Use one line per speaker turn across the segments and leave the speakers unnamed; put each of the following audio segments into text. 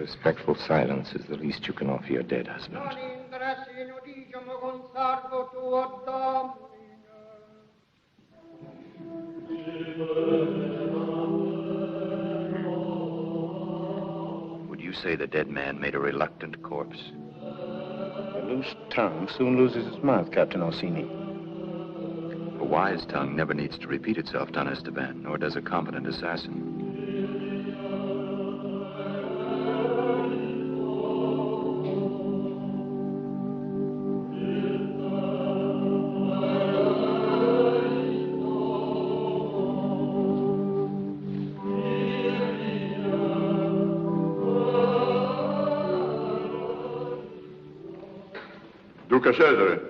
respectful silence is the least you can offer your dead husband.
Would you say the dead man made a reluctant corpse?
A loose tongue soon loses its mouth, Captain Orsini.
A wise tongue never needs to repeat itself, Don Esteban, nor does a competent assassin.
Duca Cesare.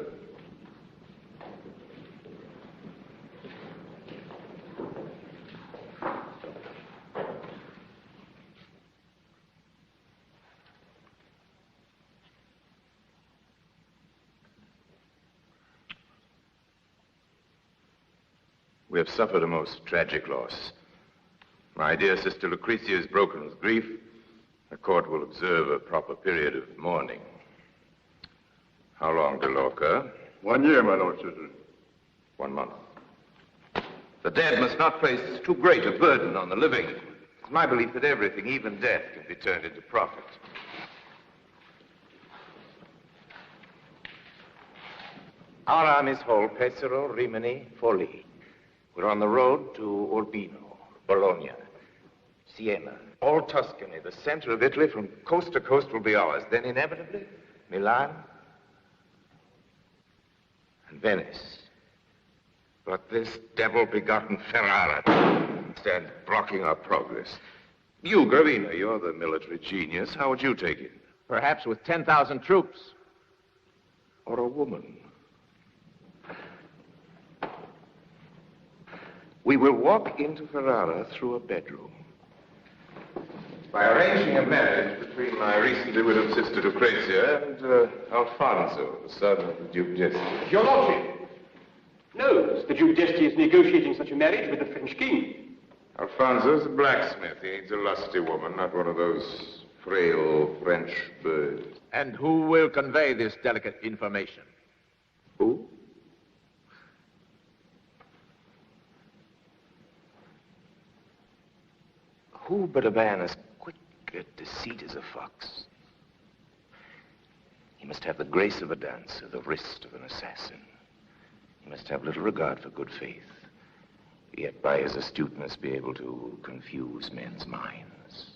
We have suffered a most tragic loss. My dear sister Lucretia is broken with grief. The court will observe a proper period of mourning. How long, De Lorca?
1 year, my Lord Cesare.
1 month. The dead must not place too great a burden on the living. It's my belief that everything, even death, can be turned into profit.
Our arm is whole. Pesaro, Rimini, Forlì. We're on the road to Urbino, Bologna, Siena. All Tuscany, the center of Italy, from coast to coast will be ours. Then inevitably, Milan and Venice. But this devil-begotten Ferrara stands blocking our progress. You, Gravina, you're the military genius. How would you take it?
Perhaps with 10,000 troops.
Or a woman. We will walk into Ferrara through a bedroom. By arranging a marriage between my recently widowed sister Lucrezia and Alfonso, the son of the Duke d'Este.
Your Lordship knows the Duke d'Este is negotiating such a marriage with the French king.
Alfonso's a blacksmith. He needs a lusty woman, not one of those frail French birds.
And who will convey this delicate information?
Who? Who but a man as quick at deceit as a fox? He must have the grace of a dancer, the wrist of an assassin. He must have little regard for good faith, yet by his astuteness be able to confuse men's minds.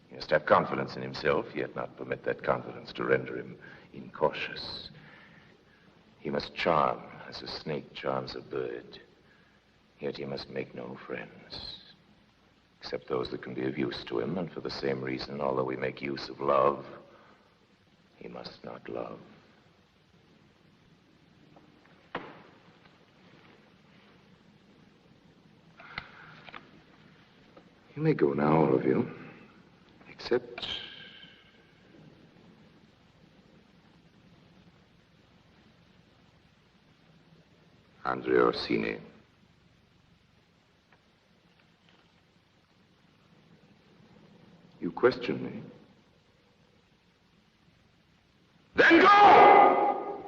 He must have confidence in himself, yet not permit that confidence to render him incautious. He must charm as a snake charms a bird, yet he must make no friends, except those that can be of use to him, and for the same reason, although we make use of love, he must not love. You may go now, all of you, except Andre Orsini. You question me? Then go!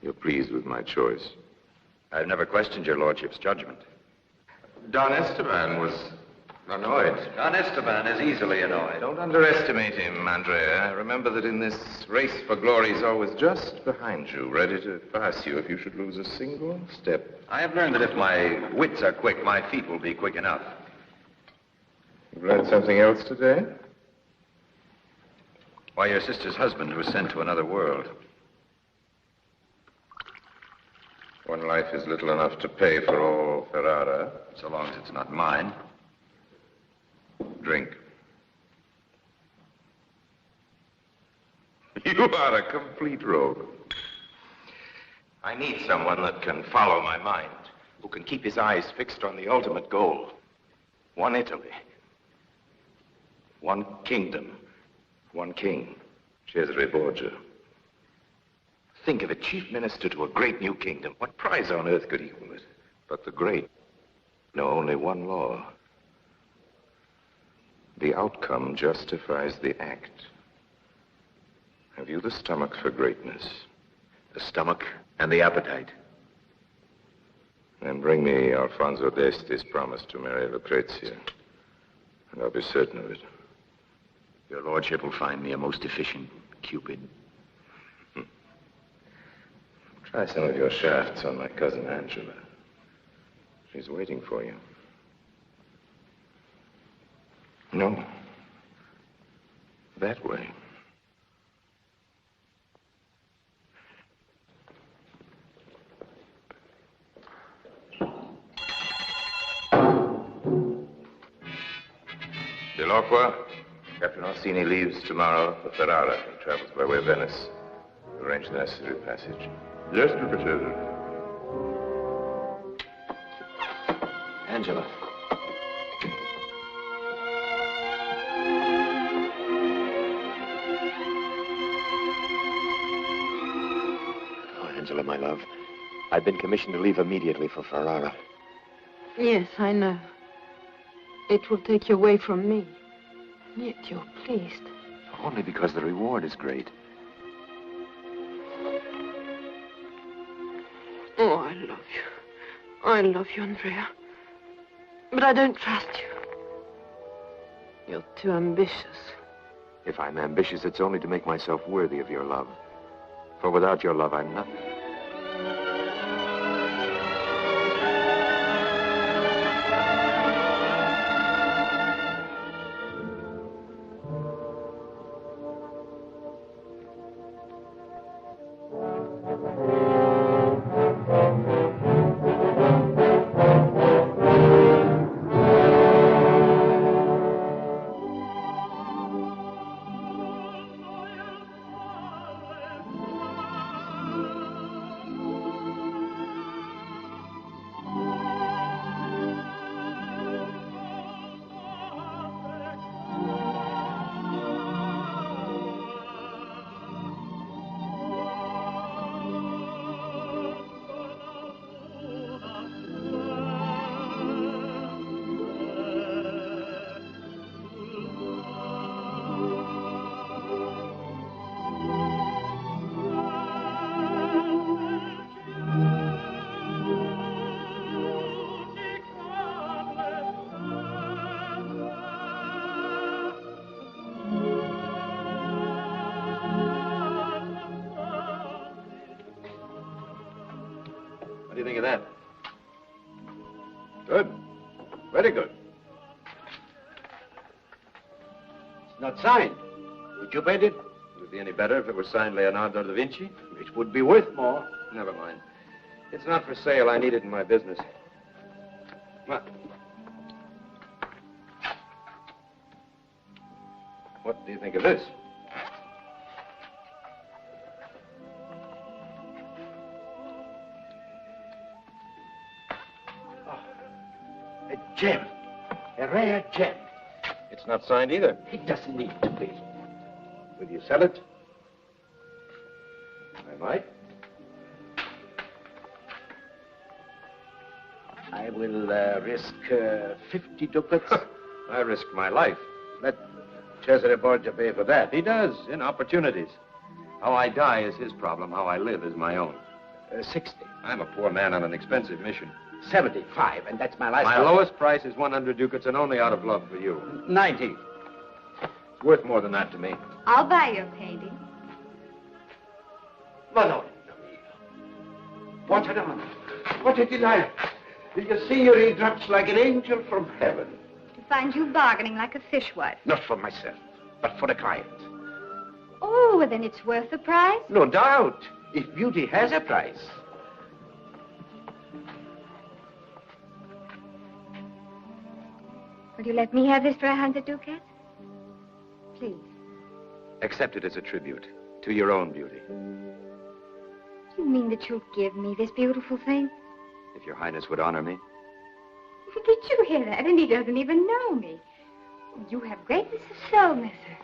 You're pleased with my choice.
I've never questioned your lordship's judgment.
Don Esteban was annoyed.
Don Esteban is easily annoyed.
Don't underestimate him, Andrea. Remember that in this race for glory, he's always just behind you, ready to pass you if you should lose a single step.
I have learned that if my wits are quick, my feet will be quick enough.
You've learned something else today?
Why, your sister's husband was sent to another world.
One life is little enough to pay for all Ferrara.
So long as it's not mine.
Drink. You are a complete rogue. I need someone that can follow my mind, who can keep his eyes fixed on the ultimate goal. One Italy. One kingdom. One king. Cesare Borgia. Think of it, chief minister to a great new kingdom. What prize on earth could equal it? But the great know only one law. The outcome justifies the act. Have you the stomach for greatness?
The stomach and the appetite.
Then bring me Alfonso d'Este's promise to marry Lucrezia, and I'll be certain of it.
Your lordship will find me a most efficient Cupid.
Try some of your shafts on my cousin Angela. She's waiting for you. No. That way. Dell'Acqua, Captain Orsini leaves tomorrow for Ferrara and travels by way of Venice. Arrange the necessary passage.
Yes, Duca Cesare.
Angela. Oh, Angela, my love. I've been commissioned to leave immediately for Ferrara.
Yes, I know. It will take you away from me. Yet you're pleased.
Only because the reward is great.
Oh, I love you. I love you, Andrea. But I don't trust you. You're too ambitious.
If I'm ambitious, it's only to make myself worthy of your love. For without your love, I'm nothing.
What do you think of that?
Good. Very good.
It's not signed. Would you bet it? Would it be any better if it were signed Leonardo da Vinci? It would be worth more. Never mind. It's not for sale. I need it in my business. What? What do you think of this?
A gem. A rare gem.
It's not signed either.
It doesn't need to be. Will you sell it?
I might.
I will risk 50 ducats.
I risk my life.
Let Cesare Borgia pay for that.
He does, in opportunities. How I die is his problem. How I live is my own.
60.
I'm a poor man on an expensive mission.
75, and that's my last
My
offer.
lowest price is 100 ducats, and only out of love for you.
90.
It's worth more than that to me.
I'll buy your painting.
Madonna mia. What an honor. What a delight. The signorina drops like an angel from heaven.
To find you bargaining like a fishwife.
Not for myself, but for the client.
Oh, well, then it's worth the price.
No doubt, if beauty has a price.
Will you let me have this for 100 ducats? Please.
Accept it as a tribute to your own beauty.
You mean that you'll give me this beautiful thing?
If your highness would honor me.
Did you hear that? And he doesn't even know me. You have greatness of soul, mister.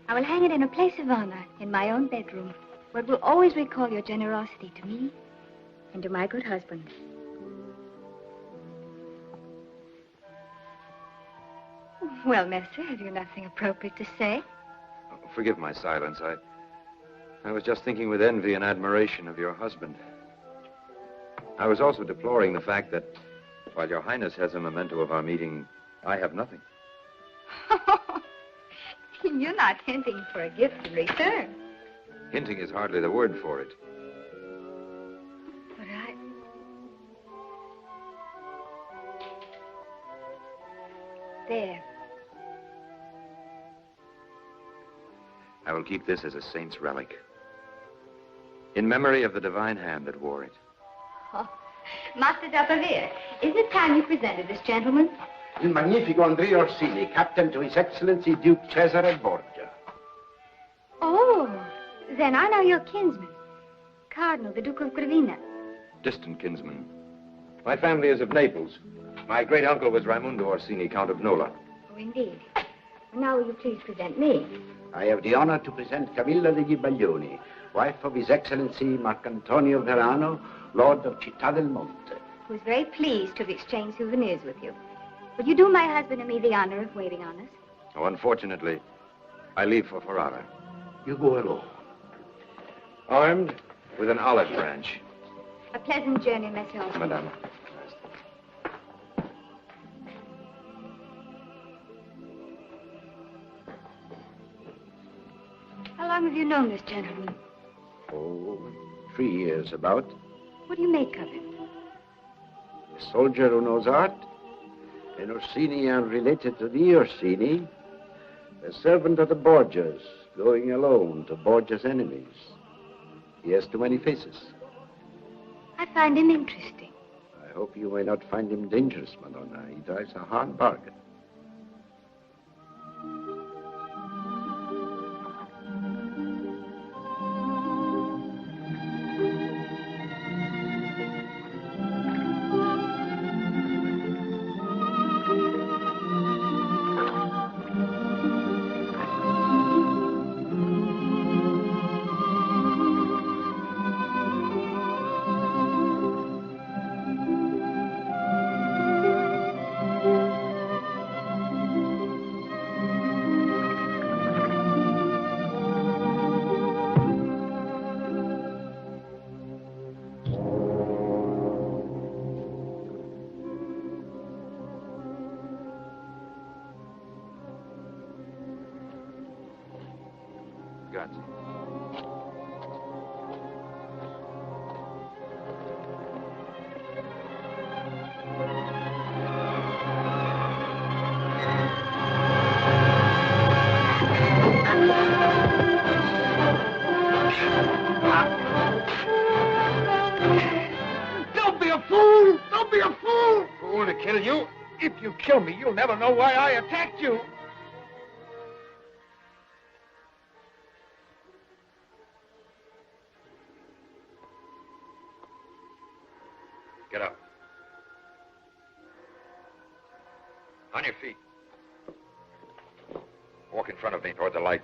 I will hang it in a place of honor in my own bedroom. but will always recall your generosity to me and to my good husband. Well, Messer, have you nothing appropriate to say?
Forgive my silence. I was just thinking with envy and admiration of your husband. I was also deploring the fact that while your Highness has a memento of our meeting, I have nothing.
You're not hinting for a gift in return.
Hinting is hardly the word for it.
But There.
I will keep this as a saint's relic, in memory of the divine hand that wore it.
Oh, Master d'Apavia, isn't it time you presented this gentleman?
Il magnifico Andrea Orsini, captain to His Excellency Duke Cesare Borgia.
Oh, then I know your kinsman, Cardinal, the Duke of Gravina.
Distant kinsman. My family is of Naples. My great uncle was Raimundo Orsini, Count of Nola.
Oh, indeed. Now will you please present me?
I have the honor to present Camilla degli Baglioni, wife of His Excellency Marcantonio Verano, Lord of Città del Monte.
Who is very pleased to have exchanged souvenirs with you. Will you do my husband and me the honor of waiting on us?
Oh, unfortunately, I leave for Ferrara.
You go alone.
Armed with an olive branch.
A pleasant journey, Monsieur Orson.
Madame.
How long have you known this gentleman?
Oh, 3 years about.
What do you make of him?
A soldier who knows art. An Orsini unrelated to the Orsini. A servant of the Borgias, going alone to Borgia's enemies. He has too many faces.
I find him interesting.
I hope you may not find him dangerous, Madonna. He drives a hard bargain.
Grazie.
Don't be a fool! Don't be a fool! Fool to kill you? If you kill me, you'll never know why I attacked you.
Get up. On your feet. Walk in front of me toward the light.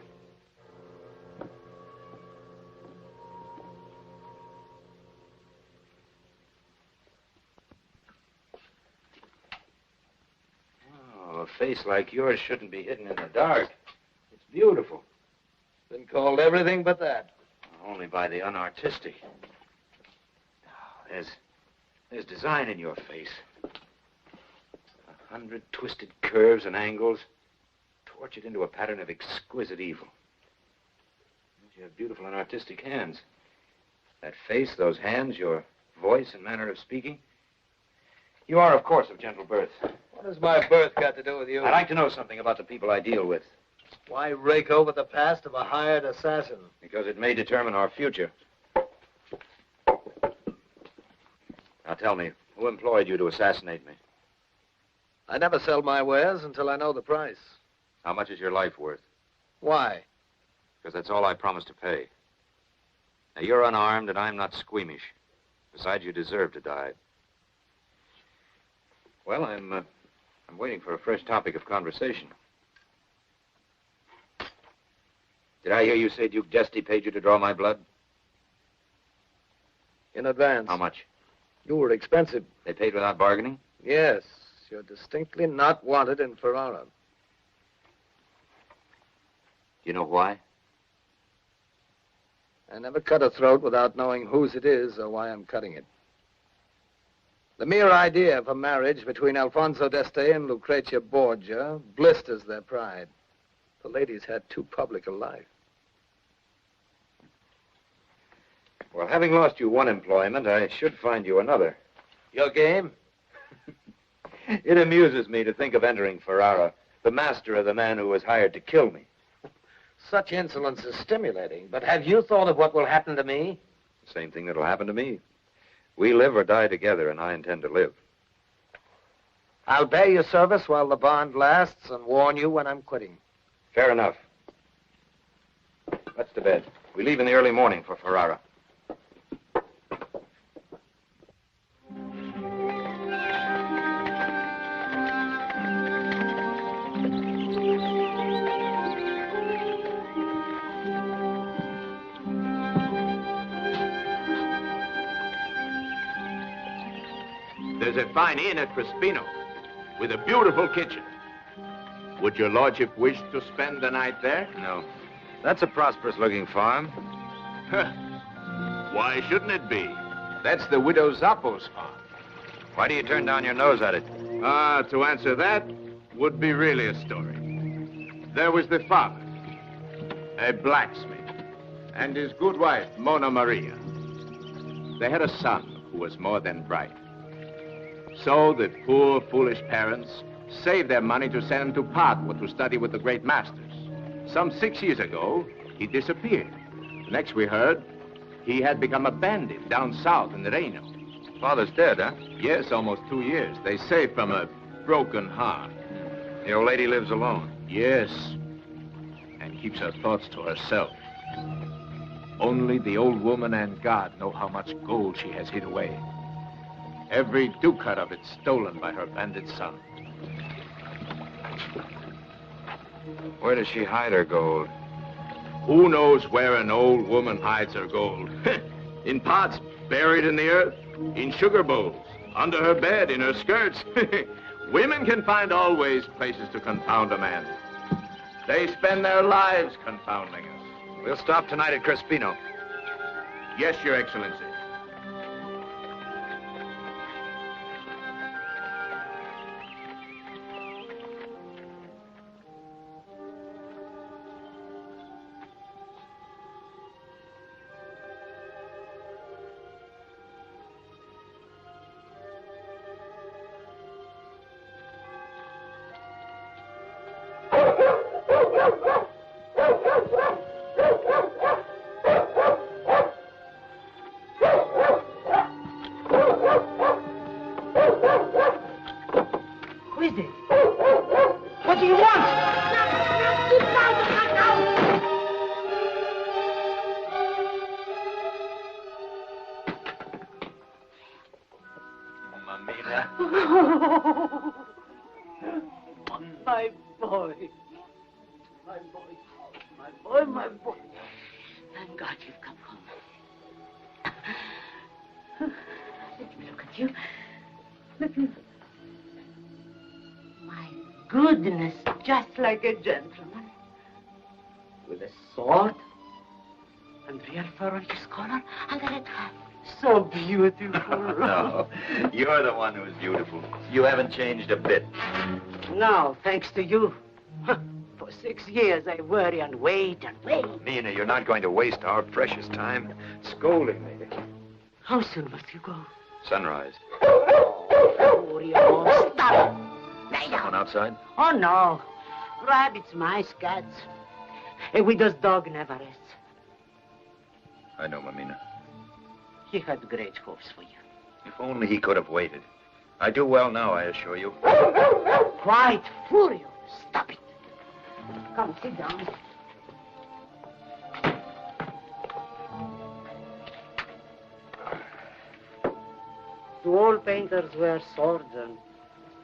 Oh, a face like yours shouldn't be hidden in the dark. It's beautiful.
Been called everything but that.
Only by the unartistic. Oh, there's design in your face. 100 twisted curves and angles, tortured into a pattern of exquisite evil. You have beautiful and artistic hands. That face, those hands, your voice and manner of speaking. You are, of course, of gentle birth.
What has my birth got to do with you?
I'd like to know something about the people I deal with,
Why rake over the past of a hired assassin?
because it may determine our future. Now tell me, who employed you to assassinate me?
I never sell my wares until I know the price.
How much is your life worth?
Why?
Because that's all I promised to pay. Now, you're unarmed, and I'm not squeamish. Besides, you deserve to die. Well, I'm waiting for a fresh topic of conversation. Did I hear you say Duke d'Este paid you to draw my blood?
In advance.
How much?
You were expensive.
They paid without bargaining?
Yes. You're distinctly not wanted in Ferrara.
You know why?
I never cut a throat without knowing whose it is or why I'm cutting it. The mere idea of a marriage between Alfonso d'Este and Lucrezia Borgia blisters their pride. The lady's had too public a life.
Well, having lost you one employment, I should find you another.
Your game?
It amuses me to think of entering Ferrara, the master of the man who was hired to kill me.
Such insolence is stimulating, but have you thought of what will happen to me?
Same thing that'll happen to me. We live or die together, and I intend to live.
I'll bear your service while the bond lasts and warn you when I'm quitting.
Fair enough. Let's to bed. We leave in the early morning for Ferrara.
There's a fine inn at Crespino with a beautiful kitchen. Would your lordship wish to spend the night there?
No. That's a prosperous-looking farm.
Why shouldn't it be? That's the widow Zappo's farm.
Why do you turn down your nose at it?
To answer that would be really a story. There was the father, a blacksmith, and his good wife, Mona Maria. They had a son who was more than bright. So the poor, foolish parents saved their money to send him to Padua to study with the great masters. Some 6 years ago, he disappeared. Next we heard, he had become a bandit down south in the Reno.
Father's dead, huh?
Yes, almost 2 years. They say from a broken heart.
The old lady lives alone.
Yes, and keeps her thoughts to herself. Only the old woman and God know how much gold she has hid away. Every ducat of it stolen by her bandit son.
Where does she hide her gold?
Who knows where an old woman hides her gold? In pots buried in the earth, in sugar bowls, under her bed, in her skirts. Women can find always places to confound a man. They spend their lives confounding us.
We'll stop tonight at Crespino.
Yes, Your Excellency.
My boy. My boy. My boy, my boy. Thank God you've come home. Let me look at you. Let me... My goodness, just like a gentleman. With a sword and real fur on his collar and a red hat. So beautiful.
No, you're the one who's beautiful. You haven't changed a bit.
No, thanks to you. For 6 years I worry and wait and wait.
Nina, you're not going to waste our precious time scolding me.
How soon must you go?
Sunrise.
Furio, stop it.
Someone outside?
Oh, no. Rabbits, mice, cats. A widow's dog never rests.
I know, Mamina.
He had great hopes for you.
If only he could have waited. I do well now, I assure you.
Quiet, Furio. Stop it. Come, sit down. Do all painters wear swords and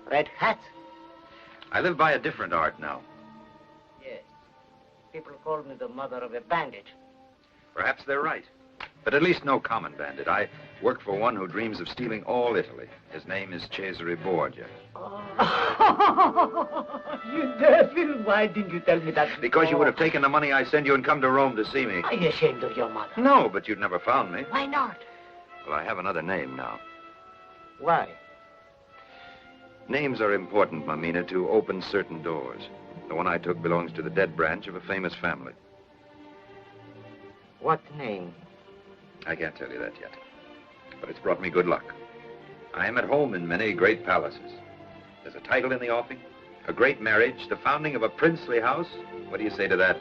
red hats?
I live by a different art now.
Yes. People call me the mother of a bandit.
Perhaps they're right. But at least no common bandit. I Work for one who dreams of stealing all Italy. His name is Cesare Borgia.
You devil, why didn't you tell me that before?
Because you would have taken the money I send you and come to Rome to see me.
Are you ashamed of your mother?
No, but you'd never found me.
Why not?
Well, I have another name now.
Why?
Names are important, Mamina, to open certain doors. The one I took belongs to the dead branch of a famous family.
What name?
I can't tell you that yet. But it's brought me good luck. I am at home in many great palaces. There's a title in the offing, a great marriage, the founding of a princely house. What do you say to that?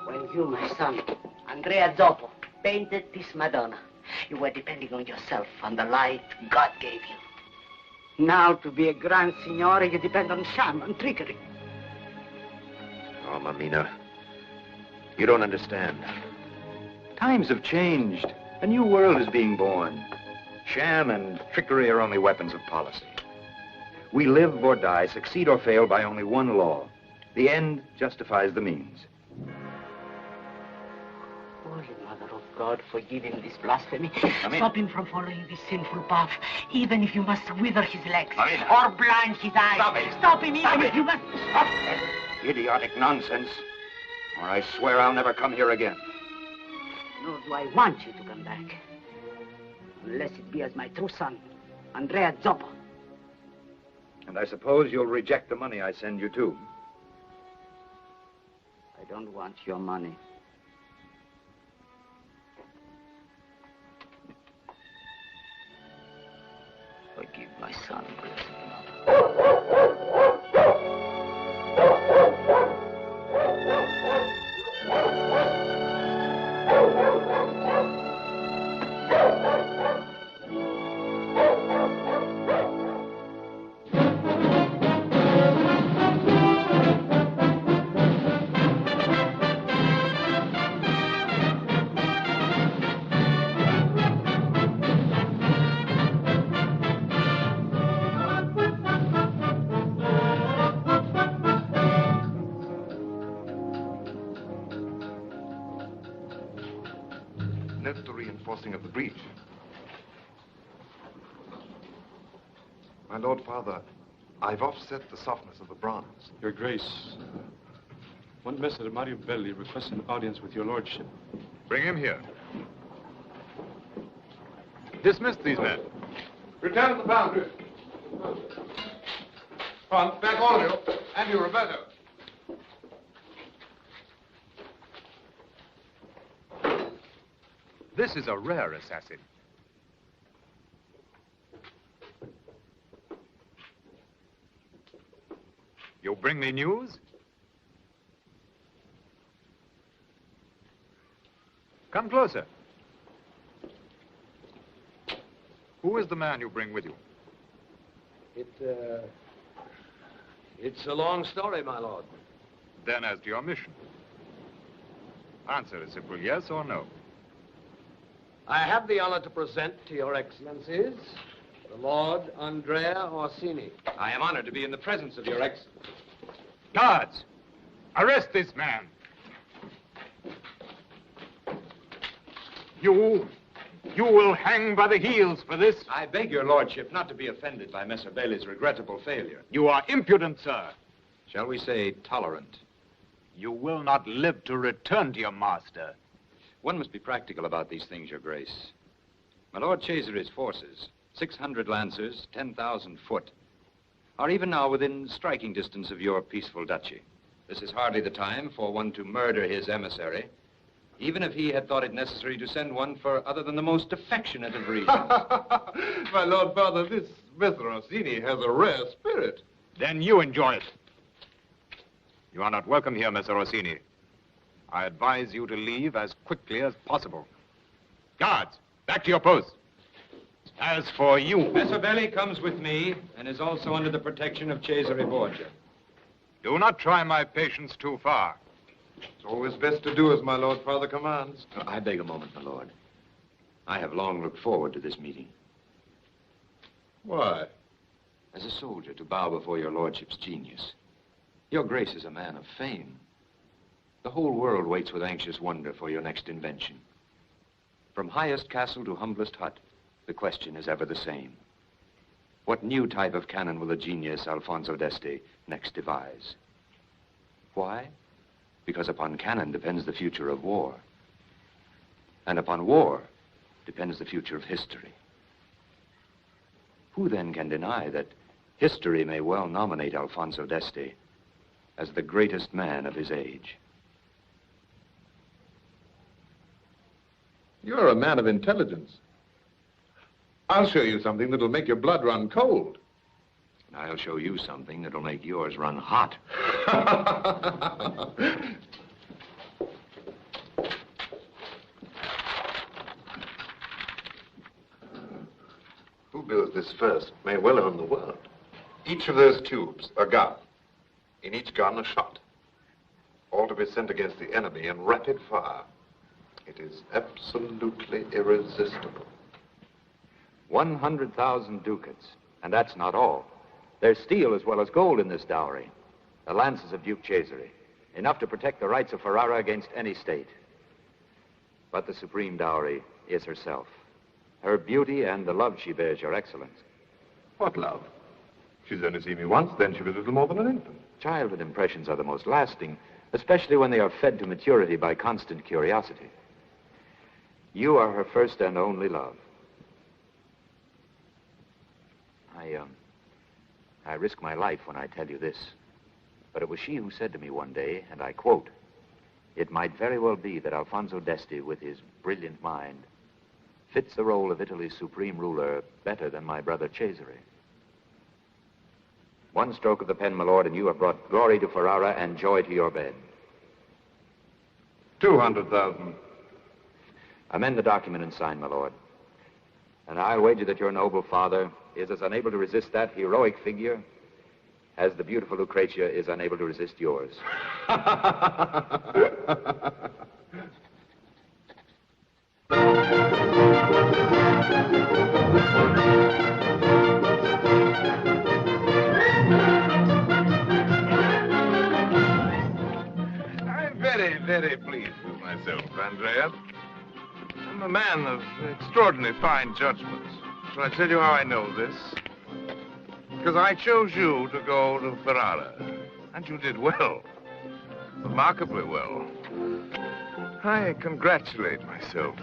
When you, my son, Andrea Zoppo, painted this Madonna, you were depending on yourself, on the light God gave you. Now, to be a grand signore, you depend on sham, on trickery.
Oh, Mamina, you don't understand. Times have changed. A new world is being born. Sham and trickery are only weapons of policy. We live or die, succeed or fail by only one law. The end justifies the means.
Holy Mother of God, forgive him this blasphemy.
Mamina.
Stop him from following this sinful path, even if you must wither his legs.
Mamina.
Or blind his eyes.
Stop it.
Stop him
Stop
even
it.
if you must...
Stop that idiotic nonsense, or I swear I'll never come here again.
Nor do I want you to come back. Unless it be as my true son, Andrea Zoppo.
And I suppose you'll reject the money I send you, too.
I don't want your money. Forgive my son, blessed mother.
Note the reinforcing of the breach. My Lord Father, I've offset the softness of the bronze.
Your Grace, one Messer Mario Belli requests an audience with your lordship.
Bring him here. Dismiss these men.
Return to the boundary. Front, back all of you. And you, Roberto.
This is a rare assassin. You bring me news? Come closer. Who is the man you bring with you?
It's a long story, my lord.
Then as to your mission. Answer a simple yes or no.
I have the honor to present to your excellencies the Lord Andrea Orsini.
I am honored to be in the presence of your excellency.
Guards, arrest this man. You will hang by the heels for this.
I beg your lordship not to be offended by Messer Bailey's regrettable failure.
You are impudent, sir.
Shall we say tolerant?
You will not live to return to your master.
One must be practical about these things, your grace. My Lord Cesare's forces, 600 lancers, 10,000 foot, are even now within striking distance of your peaceful duchy. This is hardly the time for one to murder his emissary, even if he had thought it necessary to send one for other than the most affectionate of reasons.
My Lord Father, this Mr. Orsini has a rare spirit.
Then you enjoy it. You are not welcome here, Messer Orsini. I advise you to leave as quickly as possible. Guards, back to your posts. As for you...
Messer Bailey comes with me and is also under the protection of Cesare Borgia.
Do not try my patience too far.
It's always best to do as my Lord Father commands.
I beg a moment, my lord. I have long looked forward to this meeting.
Why?
As a soldier, to bow before your lordship's genius. Your grace is a man of fame. The whole world waits with anxious wonder for your next invention. From highest castle to humblest hut, the question is ever the same. What new type of cannon will the genius Alfonso d'Este next devise? Why? Because upon cannon depends the future of war. And upon war depends the future of history. Who then can deny that history may well nominate Alfonso d'Este as the greatest man of his age?
You're a man of intelligence. I'll show you something that'll make your blood run cold.
And I'll show you something that'll make yours run hot.
Who builds this first may well own the world. Each of those tubes, a gun. In each gun, a shot. All to be sent against the enemy in rapid fire. It is absolutely irresistible.
100,000 ducats. And that's not all. There's steel as well as gold in this dowry. The lances of Duke Cesare. Enough to protect the rights of Ferrara against any state. But the supreme dowry is herself. Her beauty and the love she bears your excellence.
What love? She's only seen me once, then she was little more than an infant.
Childhood impressions are the most lasting, especially when they are fed to maturity by constant curiosity. You are her first and only love. I risk my life when I tell you this, but it was she who said to me one day, and I quote, "It might very well be that Alfonso d'Este, with his brilliant mind, fits the role of Italy's supreme ruler better than my brother Cesare." One stroke of the pen, my lord, and you have brought glory to Ferrara and joy to your bed.
200,000.
Amend the document and sign, my lord. And I'll wager that your noble father is as unable to resist that heroic figure as the beautiful Lucrezia is unable to resist yours.
I'm very, very pleased with myself, Andrea. I'm a man of extraordinarily fine judgment. Shall I tell you how I know this? Because I chose you to go to Ferrara. And you did well. Remarkably well. I congratulate myself.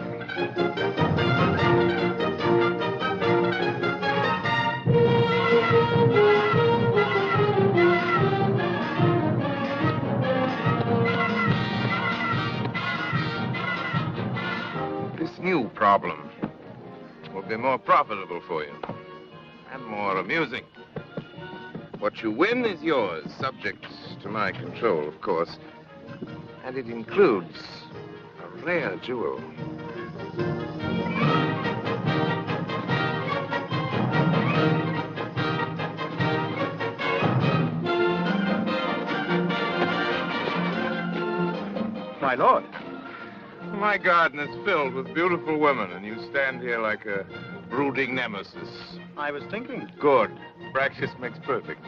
This new problem will be more profitable for you and more amusing. What you win is yours, subject to my control, of course. And it includes a rare jewel.
My lord.
My garden is filled with beautiful women, and you stand here like a brooding nemesis.
I was thinking.
Good. Practice makes perfect.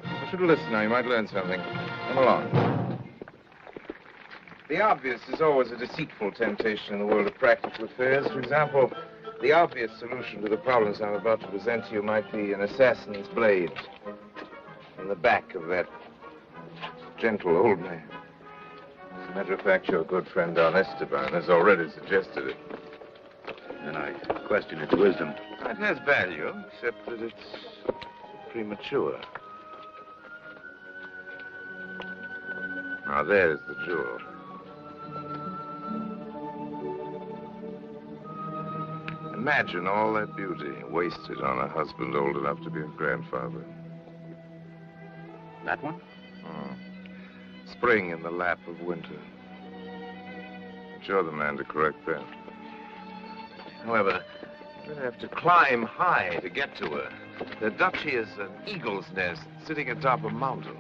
You should listen now. You might learn something. Come along. The obvious is always a deceitful temptation in the world of practical affairs. For example, the obvious solution to the problems I'm about to present to you might be an assassin's blade in the back of that gentle old man. As a matter of fact, your good friend Don Esteban has already suggested it.
And I question its wisdom.
It has value, except that it's premature. Now, there's the jewel. Imagine all that beauty wasted on a husband old enough to be a grandfather.
That one?
Spring in the lap of winter. You're the man to correct that. However, you're going to have to climb high to get to her. The duchy is an eagle's nest sitting atop a mountain.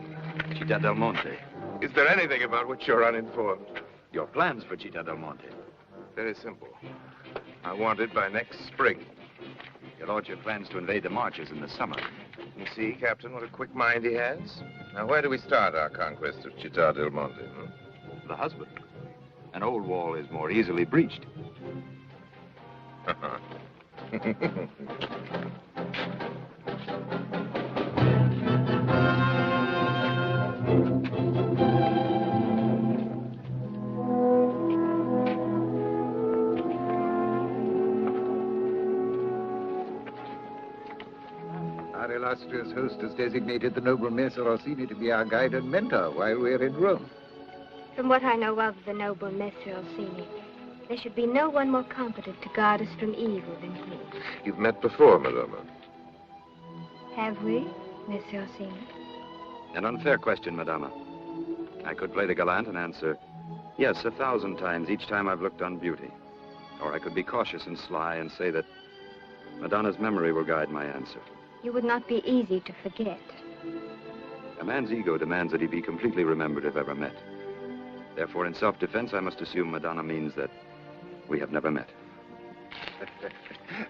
Città del Monte.
Is there anything about which you're uninformed?
Your plans for Città del Monte.
Very simple. I want it by next spring.
Your lordship plans to invade the marches in the summer.
You see, Captain, what a quick mind he has? Now, where do we start our conquest of Città del Monte?
the husband. An old wall is more easily breached.
Our illustrious host has designated the noble Messer Orsini to be our guide and mentor while we're in Rome.
From what I know of the noble Messer Orsini, there should be no one more competent to guard us from evil than he.
You've met before, Madonna.
Have we, Messer Orsini?
An unfair question, Madama. I could play the gallant and answer, yes, 1,000 times each time I've looked on beauty. Or I could be cautious and sly and say that Madonna's memory will guide my answer.
You would not be easy to forget.
A man's ego demands that he be completely remembered if ever met. Therefore, in self-defense, I must assume Madonna means that we have never met.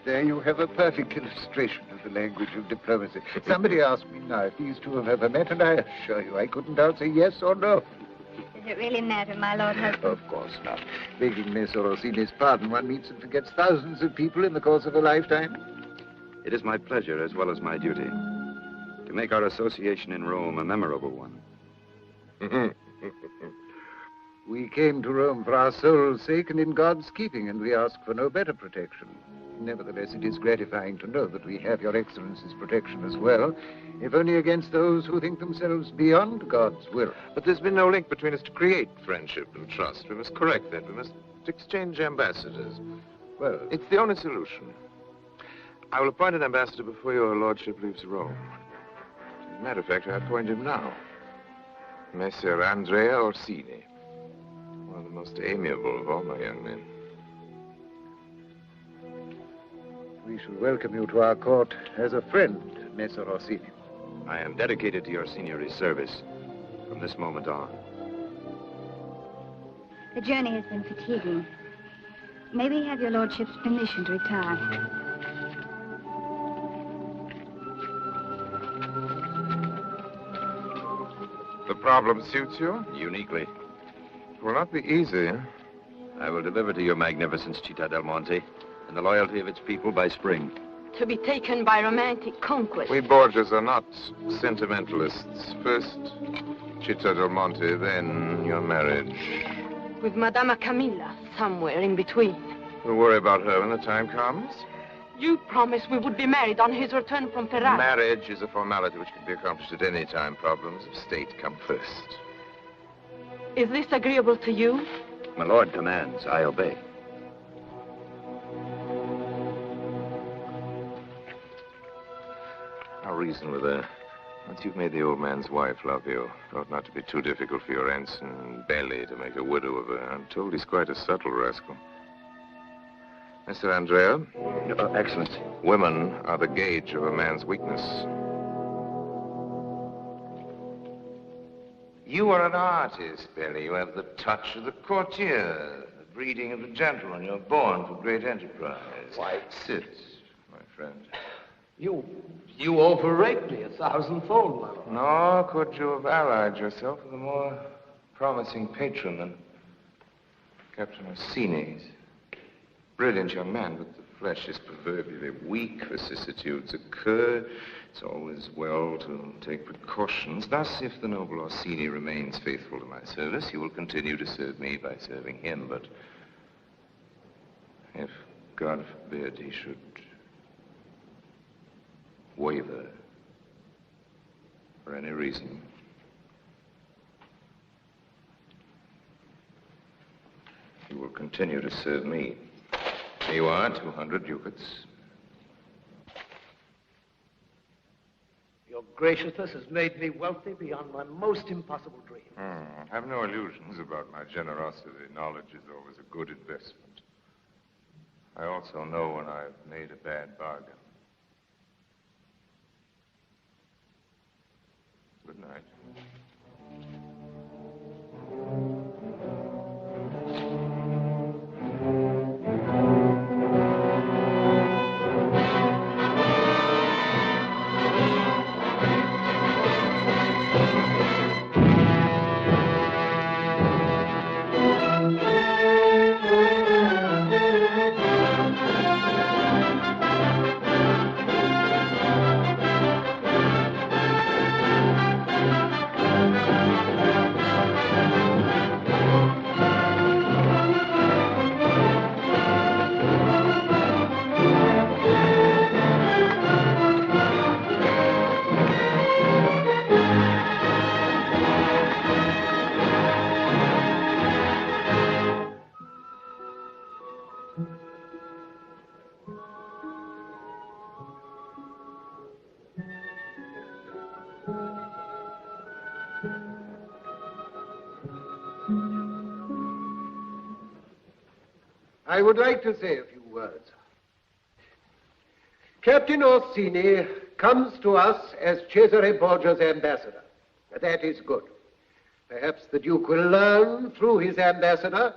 There you have a perfect illustration of the language of diplomacy. Somebody asked me now if these two have ever met, and I assure you I couldn't answer yes or no.
Does it really matter, my lord husband?
Of course not. Begging Messer Orsini's pardon, one meets and forgets thousands of people in the course of a lifetime.
It is my pleasure, as well as my duty, to make our association in Rome a memorable one.
We came to Rome for our soul's sake and in God's keeping, and we ask for no better protection. Nevertheless, it is gratifying to know that we have your Excellency's protection as well, if only against those who think themselves beyond God's will.
But there's been no link between us to create friendship and trust. We must correct that. We must exchange ambassadors.
Well,
it's the only solution. I will appoint an ambassador before your lordship leaves Rome. As a matter of fact, I appoint him now. Messer Andrea Orsini. One of the most amiable of all my young men.
We shall welcome you to our court as a friend, Messer Orsini.
I am dedicated to your signory's service from this moment on.
The journey has been fatiguing. May we have your lordship's permission to retire?
The problem suits you?
Uniquely.
It will not be easy, huh?
I will deliver to your magnificence Città del Monte and the loyalty of its people by spring.
To be taken by romantic conquest.
We Borgias are not sentimentalists. First, Città del Monte, then your marriage.
With Madama Camilla, somewhere in between.
We'll worry about her when the time comes.
You promised we would be married on his return from Ferrara.
Marriage is a formality which can be accomplished at any time. Problems of state come first.
Is this agreeable to you?
My lord commands, I obey.
I'll reason with her. Once you've made the old man's wife love you, it ought not to be too difficult for your ensign Belly to make a widow of her. I'm told he's quite a subtle rascal. Mr. Andrea?
Excellency.
Women are the gauge of a man's weakness. You are an artist, Belly. You have the touch of the courtier, the breeding of the gentleman. You're born for great enterprise.
Why?
Sit, my friend.
You overrate me 1,000-fold, my lord.
Nor could you have allied yourself with a more promising patron than Captain Orsini's. Brilliant young man, but the flesh is proverbially weak. Vicissitudes occur. It's always well to take precautions. Thus, if the noble Orsini remains faithful to my service, he will continue to serve me by serving him. But if, God forbid, he should waver for any reason, he will continue to serve me. Here you are, 200 ducats.
Your graciousness has made me wealthy beyond my most impossible dream.
Have no illusions about my generosity. Knowledge is always a good investment. I also know when I've made a bad bargain. Good night.
I would like to say a few words. Captain Orsini comes to us as Cesare Borgia's ambassador. That is good. Perhaps the Duke will learn through his ambassador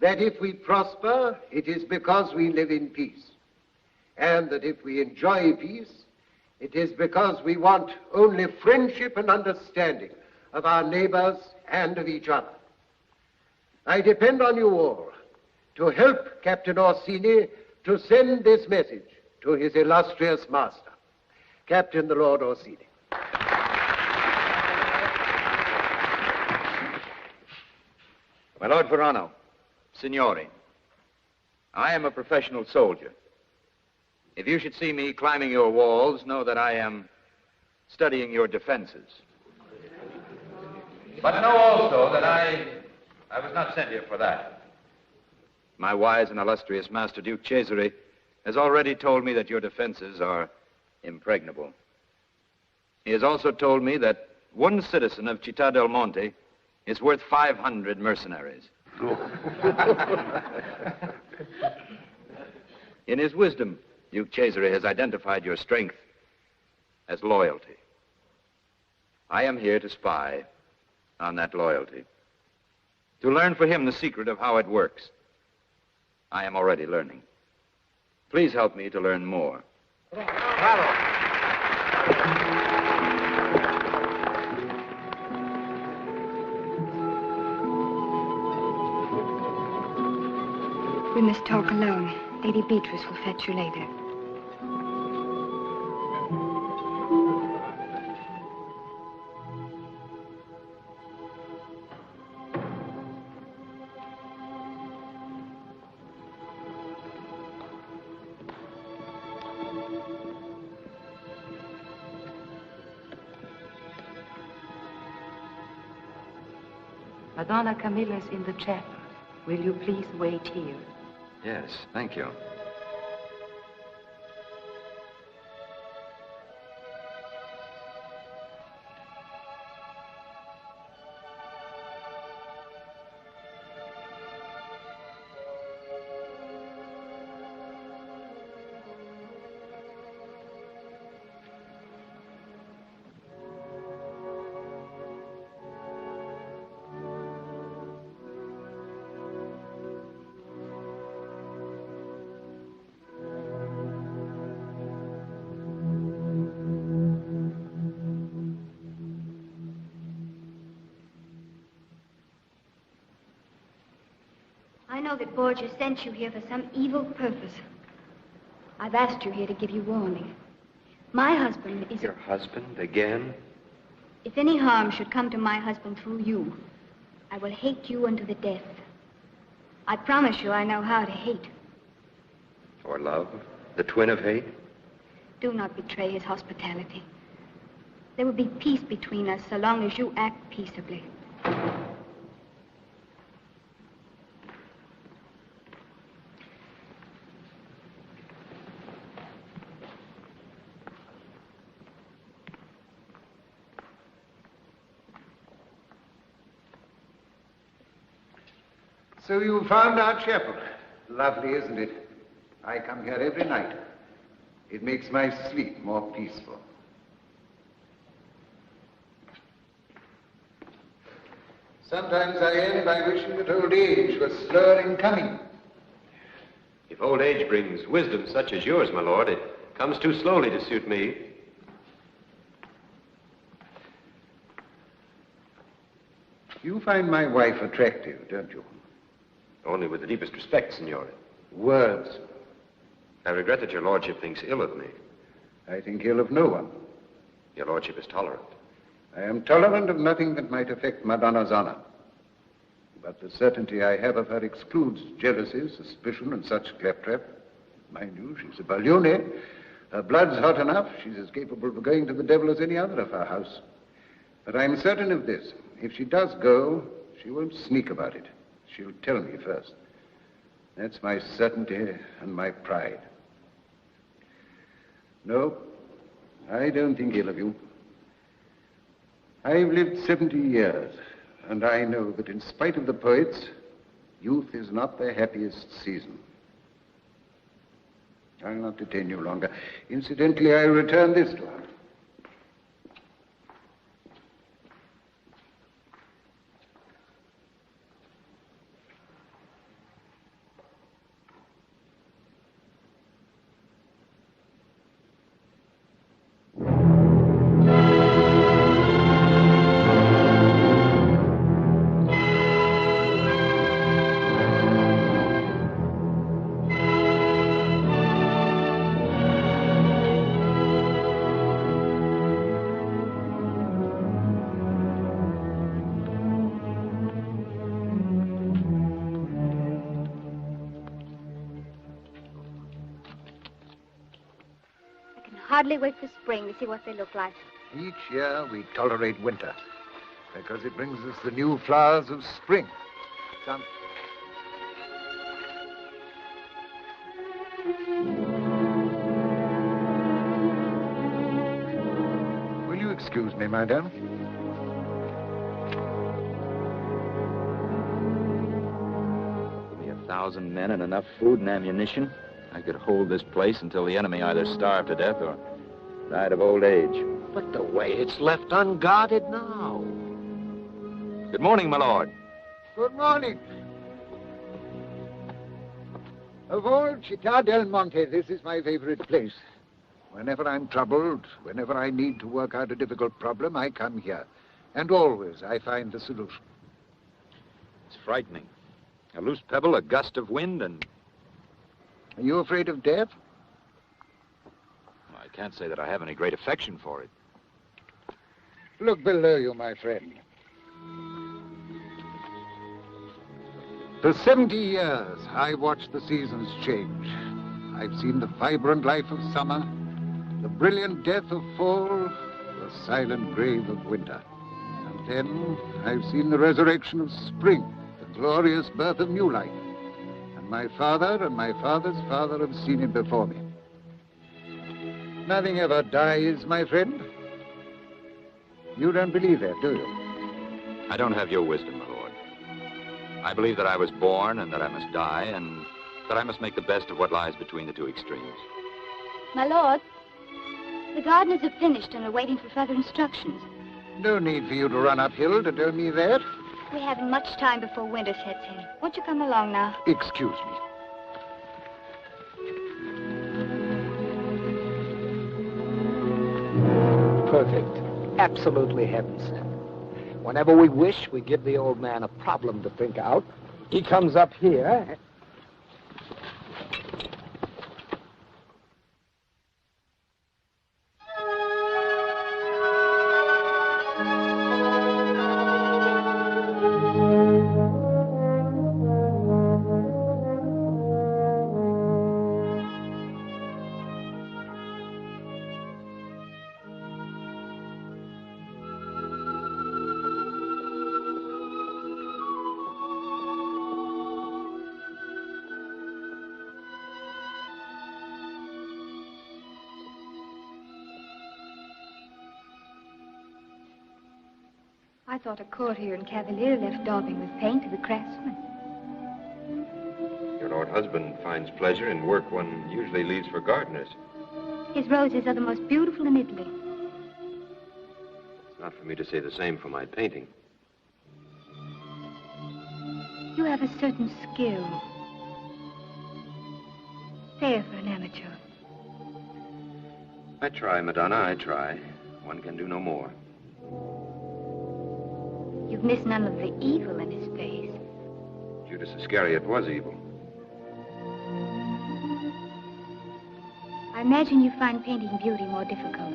that if we prosper, it is because we live in peace. And that if we enjoy peace, it is because we want only friendship and understanding of our neighbors and of each other. I depend on you all to help Captain Orsini to send this message to his illustrious master, Captain the Lord Orsini.
My Lord Verano, Signori, I am a professional soldier. If you should see me climbing your walls, know that I am studying your defenses. But know also that I was not sent here for that. My wise and illustrious Master Duke Cesare has already told me that your defenses are impregnable. He has also told me that one citizen of Città del Monte is worth 500 mercenaries. In his wisdom, Duke Cesare has identified your strength as loyalty. I am here to spy on that loyalty, to learn for him the secret of how it works. I am already learning. Please help me to learn more.
Bravo.
We must talk alone. Lady Beatrice will fetch you later.
Madonna Camilla is in the chapel. Will you please wait here?
Yes, thank you.
I know that Borgia sent you here for some evil purpose. I've asked you here to give you warning. My husband is...
Your husband again?
If any harm should come to my husband through you, I will hate you unto the death. I promise you I know how to hate.
Or love? The twin of hate?
Do not betray his hospitality. There will be peace between us so long as you act peaceably.
So you found our chapel. Lovely, isn't it? I come here every night. It makes my sleep more peaceful. Sometimes I end by wishing that old age was slower in coming.
If old age brings wisdom such as yours, my lord, it comes too slowly to suit me.
You find my wife attractive, don't you?
Only with the deepest respect, signore.
Words.
I regret that your lordship thinks ill of me.
I think ill of no one.
Your lordship is tolerant.
I am tolerant of nothing that might affect Madonna's honor. But the certainty I have of her excludes jealousy, suspicion, and such claptrap. Mind you, she's a Baglione. Her blood's hot enough. She's as capable of going to the devil as any other of her house. But I'm certain of this. If she does go, she won't sneak about it. She'll tell me first. That's my certainty and my pride. No, I don't think ill of you. I've lived 70 years, and I know that in spite of the poets, youth is not their happiest season. I'll not detain you longer. Incidentally, I return this to her.
Hardly wait for spring to see what they look like.
Each year we tolerate winter because it brings us the new flowers of spring. Some... Will you excuse me, madam?
Give me 1,000 men and enough food and ammunition. I could hold this place until the enemy either starved to death or died of old age.
But the way it's left unguarded now.
Good morning, my lord.
Good morning. Of all Città del Monte, this is my favorite place. Whenever I'm troubled, whenever I need to work out a difficult problem, I come here. And always I find the solution.
It's frightening. A loose pebble, a gust of wind, and...
Are you afraid of death?
I can't say that I have any great affection for it.
Look below you, my friend. For 70 years, I watched the seasons change. I've seen the vibrant life of summer, the brilliant death of fall, the silent grave of winter. And then I've seen the resurrection of spring, the glorious birth of new life. And my father and my father's father have seen it before me. Nothing ever dies, my friend. You don't believe that, do you?
I don't have your wisdom, my lord. I believe that I was born and that I must die and that I must make the best of what lies between the two extremes.
My lord, the gardeners have finished and are waiting for further instructions.
No need for you to run uphill to tell me that.
We haven't much time before winter sets in. Won't you come along now?
Excuse me.
Perfect. Absolutely heaven sent. Whenever we wish, we give the old man a problem to think out. He comes up here.
I thought a courtier and cavalier left daubing with paint to the craftsman.
Your lord husband finds pleasure in work one usually leaves for gardeners.
His roses are the most beautiful in Italy.
It's not for me to say the same for my painting.
You have a certain skill. Fair for an amateur.
I try, Madonna, I try. One can do no more.
You've missed none of the evil in his face.
Judas Iscariot was evil.
I imagine you find painting beauty more difficult.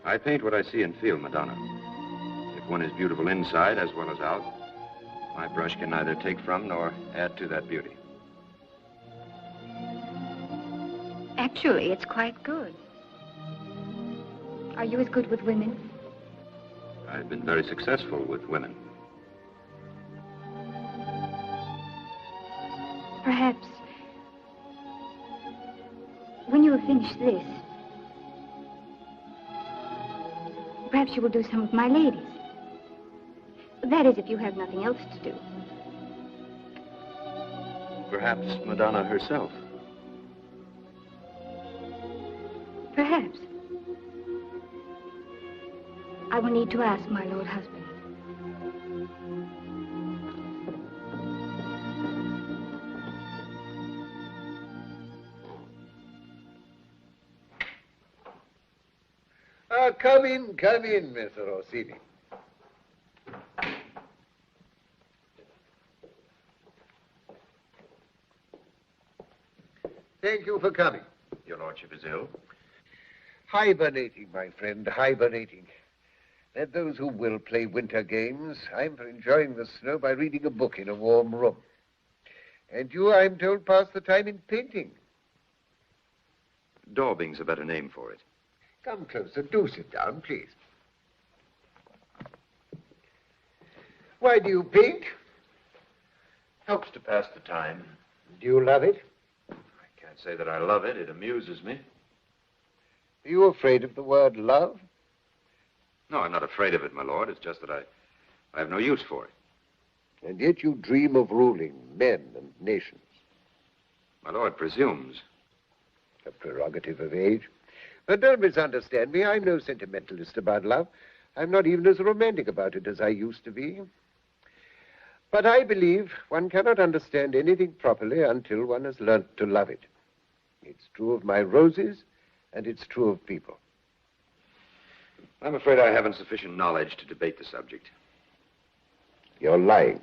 I paint what I see and feel, Madonna. If one is beautiful inside as well as out, my brush can neither take from nor add to that beauty.
Actually, it's quite good. Are you as good with women?
I've been very successful with women.
Perhaps, when you have finished this, perhaps you will do some of my ladies. That is, if you have nothing else to do.
Perhaps Madonna herself.
perhaps. I will need to ask my lord husband.
Come in, Mr. Orsini. Thank you for coming.
Your lordship is ill?
Hibernating, my friend, hibernating. Let those who will play winter games. I'm for enjoying the snow by reading a book in a warm room. And you, I'm told, pass the time in painting.
Daubing's a better name for it.
Come closer. Do sit down, please. Why do you paint?
Helps to pass the time.
Do you love it?
I can't say that I love it. It amuses me.
Are you afraid of the word love?
No, I'm not afraid of it, my lord. It's just that I have no use for it.
And yet you dream of ruling men and nations.
My lord presumes.
A prerogative of age. But don't misunderstand me. I'm no sentimentalist about love. I'm not even as romantic about it as I used to be. But I believe one cannot understand anything properly until one has learnt to love it. It's true of my roses, and it's true of people.
I'm afraid I haven't sufficient knowledge to debate the subject.
You're lying.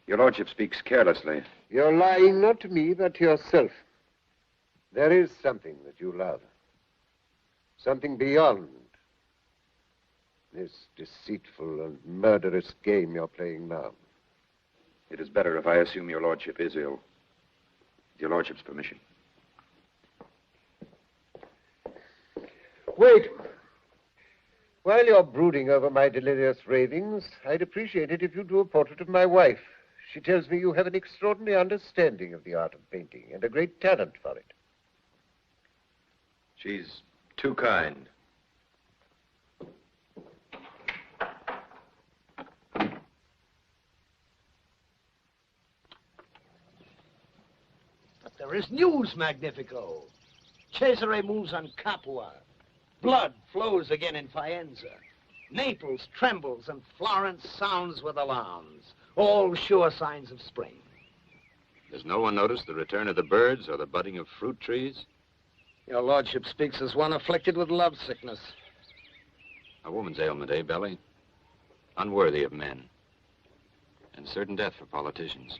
Your lordship speaks carelessly.
You're lying not to me, but to yourself. There is something that you love. Something beyond this deceitful and murderous game you're playing now.
It is better if I assume your lordship is ill. With your lordship's permission.
Wait. While you're brooding over my delirious ravings, I'd appreciate it if you drew a portrait of my wife. She tells me you have an extraordinary understanding of the art of painting and a great talent for it.
She's too kind.
But there is news, Magnifico. Cesare moves on Capua. Blood flows again in Faenza. Naples trembles and Florence sounds with alarms. All sure signs of spring.
Does no one notice the return of the birds or the budding of fruit trees?
Your lordship speaks as one afflicted with love sickness.
A woman's ailment, eh, Belly? Unworthy of men. And certain death for politicians.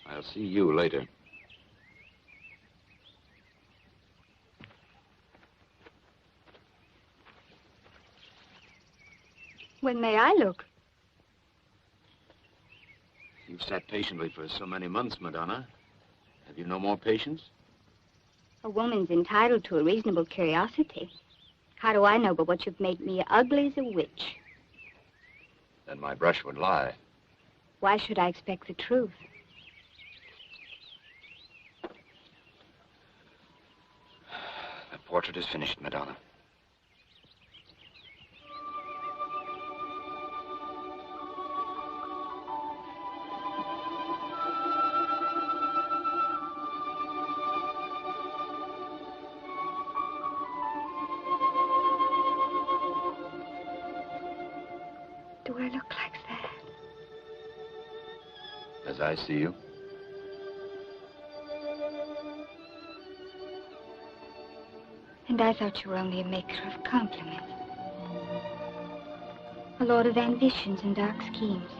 I'll see you later.
When may I look?
You've sat patiently for so many months, Madonna. Have you no more patience?
A woman's entitled to a reasonable curiosity. How do I know but what you've made me ugly as a witch?
Then my brush would lie.
Why should I expect the truth?
The portrait is finished, Madonna.
Do I look like that?
As I see you.
And I thought you were only a maker of compliments. A lord of ambitions and dark schemes.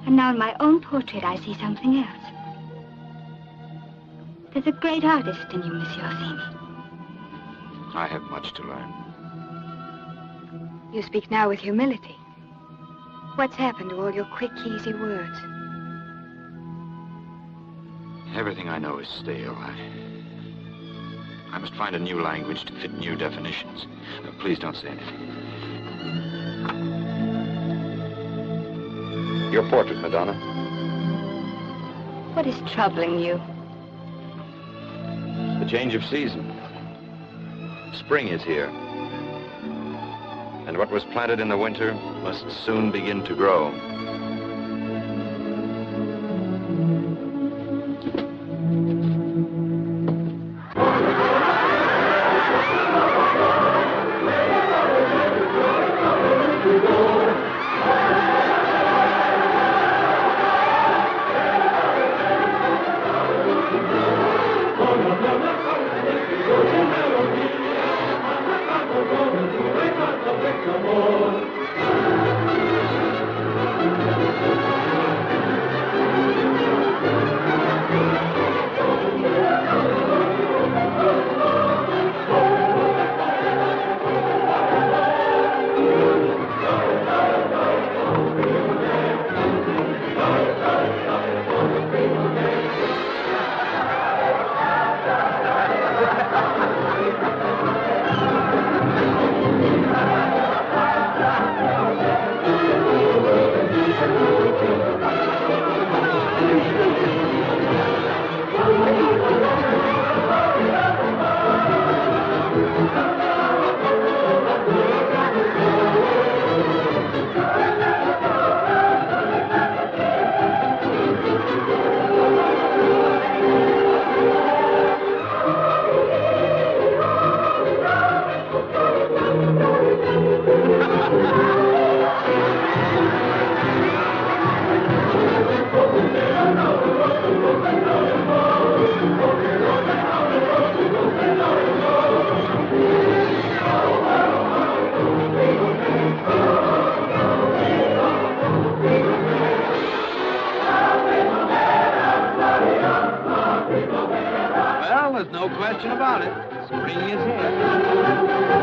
And now in my own portrait I see something else. There's a great artist in you, Monsieur Orsini.
I have much to learn.
You speak now with humility. What's happened to all your quick, easy words?
Everything I know is stale. I must find a new language to fit new definitions. Please don't say anything. Your portrait, Madonna.
What is troubling you?
The change of season. Spring is here. And what was planted in the winter must soon begin to grow.
Well, there's no question about it. Spring is here.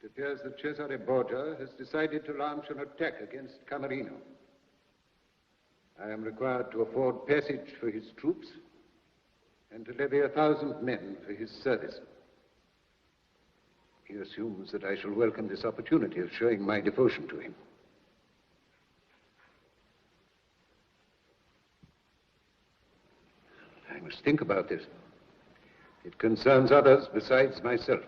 It appears that Cesare Borgia has decided to launch an attack against Camerino. I am required to afford passage for his troops and to levy 1,000 men for his service. He assumes that I shall welcome this opportunity of showing my devotion to him. I must think about this. It concerns others besides myself.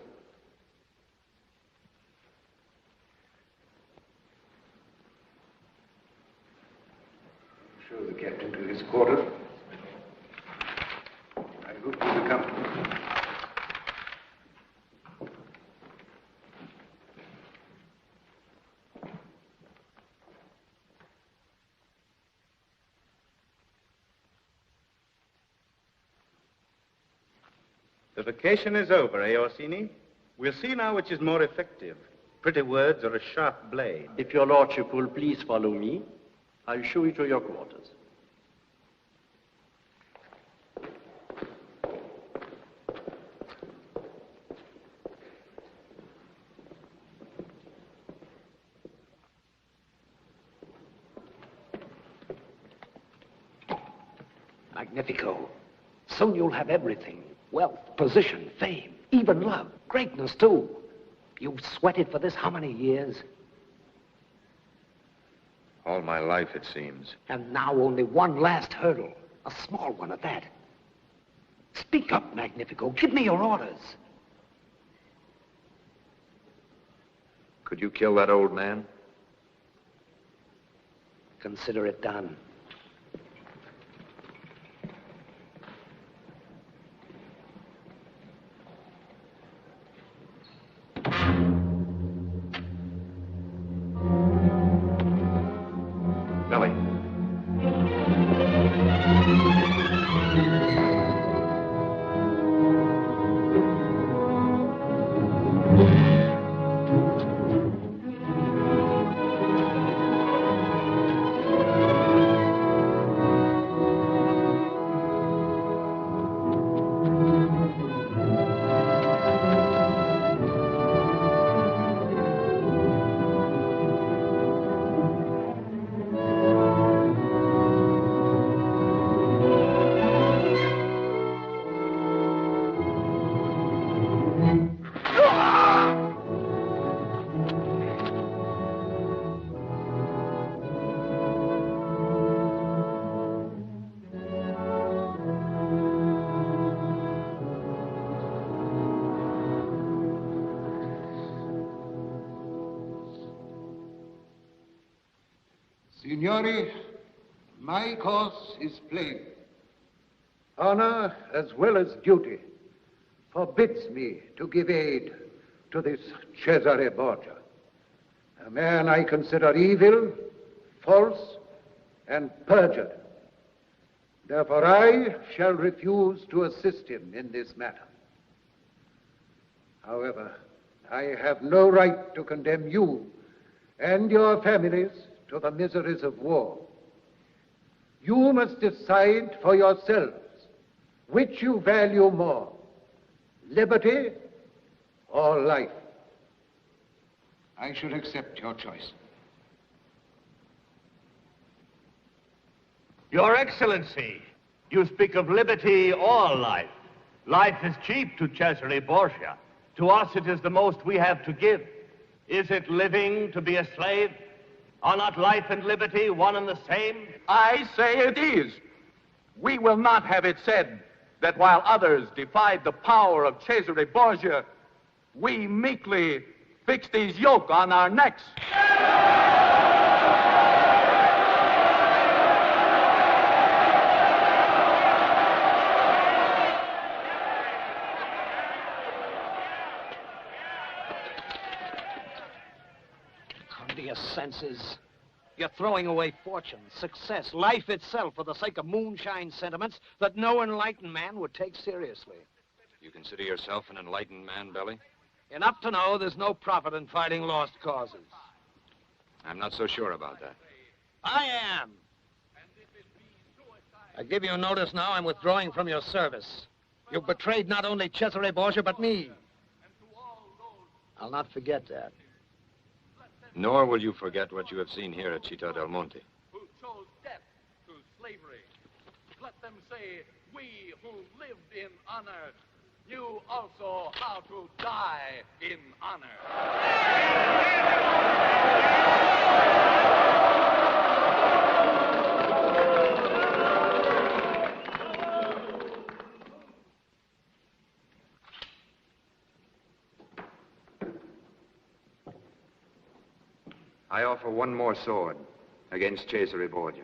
Show the captain to his quarters. I hope you will come.
The vacation is over, eh, Orsini? We'll see now which is more effective, pretty words or a sharp blade.
If your lordship will please follow me, I'll show you to your quarters.
Magnifico. Soon you'll have everything. Wealth, position, fame, even love, greatness too. You've sweated for this how many years?
All my life, it seems.
And now only one last hurdle, a small one at that. Speak up, Magnifico. Give me your orders.
Could you kill that old man?
Consider it done.
Signori, my course is plain. Honor as well as duty forbids me to give aid to this Cesare Borgia, a man I consider evil, false, and perjured. Therefore, I shall refuse to assist him in this matter. However, I have no right to condemn you and your families to the miseries of war. You must decide for yourselves which you value more, liberty or life. I should accept your choice.
Your Excellency, you speak of liberty or life. Life is cheap to Cesare Borgia. To us, it is the most we have to give. Is it living to be a slave? Are not life and liberty one and the same?
I say it is. We will not have it said that while others defied the power of Cesare Borgia, we meekly fixed his yoke on our necks.
Come to your senses. You're throwing away fortune, success, life itself for the sake of moonshine sentiments that no enlightened man would take seriously.
You consider yourself an enlightened man, Belly?
Enough to know there's no profit in fighting lost causes.
I'm not so sure about that.
I am. I give you notice now I'm withdrawing from your service. You've betrayed not only Cesare Borgia, but me. I'll not forget that.
Nor will you forget what you have seen here at Città del Monte.
Who chose death to slavery. Let them say, we who lived in honor knew also how to die in honor.
I offer one more sword against Cesare Borgia.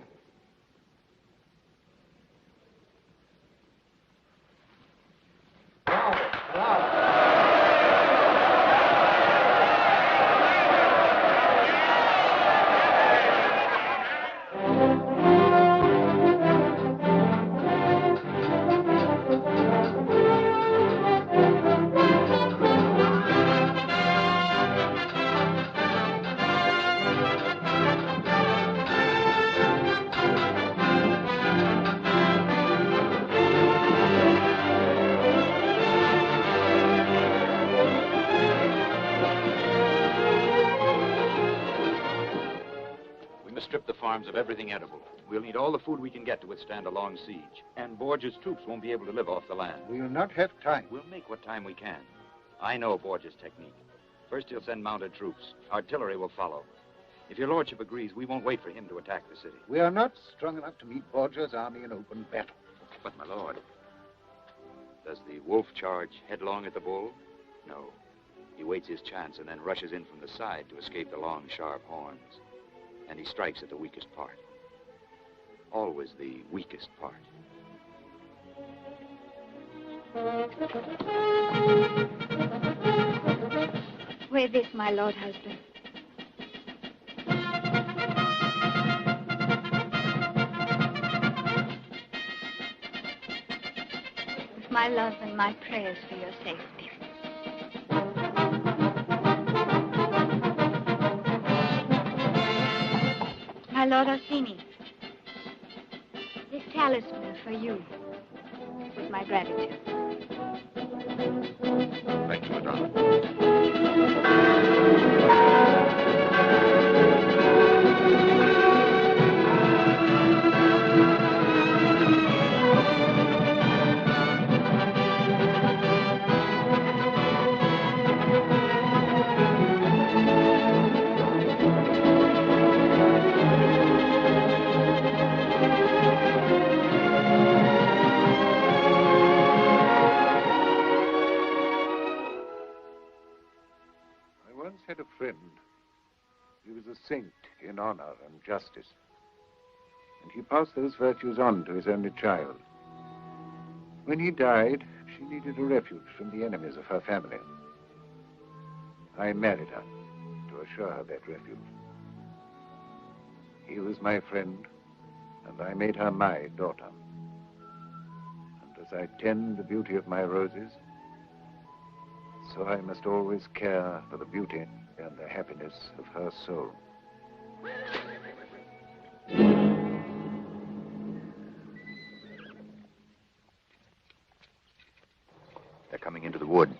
Of everything edible. We'll need all the food we can get to withstand a long siege. And Borgia's troops won't be able to live off the land.
We'll not have time.
We'll make what time we can. I know Borgia's technique. First, he'll send mounted troops. Artillery will follow. If your lordship agrees, we won't wait for him to attack the city.
We are not strong enough to meet Borgia's army in open battle.
But, my lord, does the wolf charge headlong at the bull? No. He waits his chance and then rushes in from the side to escape the long, sharp horns. And he strikes at the weakest part. Always the weakest part.
Wear this, my lord husband. With my love and my prayers for your safety. My Lord Orsini, this talisman is for you, with my gratitude.
Thank you, Madonna.
Had a friend. He was a saint in honor and justice. and he passed those virtues on to his only child. When he died, she needed a refuge from the enemies of her family. I married her to assure her that refuge. He was my friend, and I made her my daughter. And as I tend the beauty of my roses, so I must always care for the beauty and the happiness of her soul.
They're coming into the wood.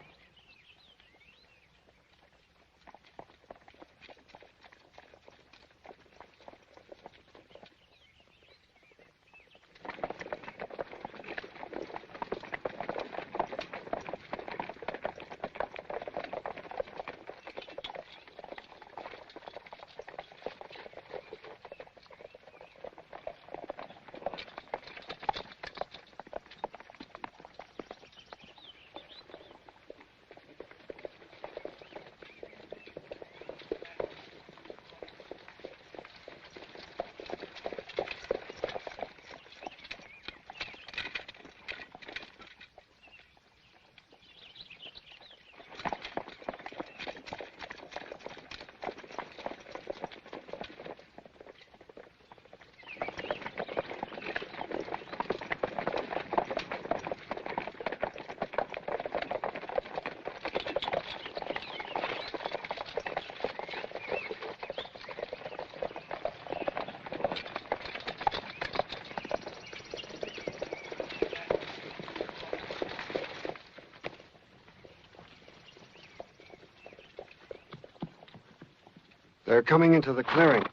They're coming into the clearing.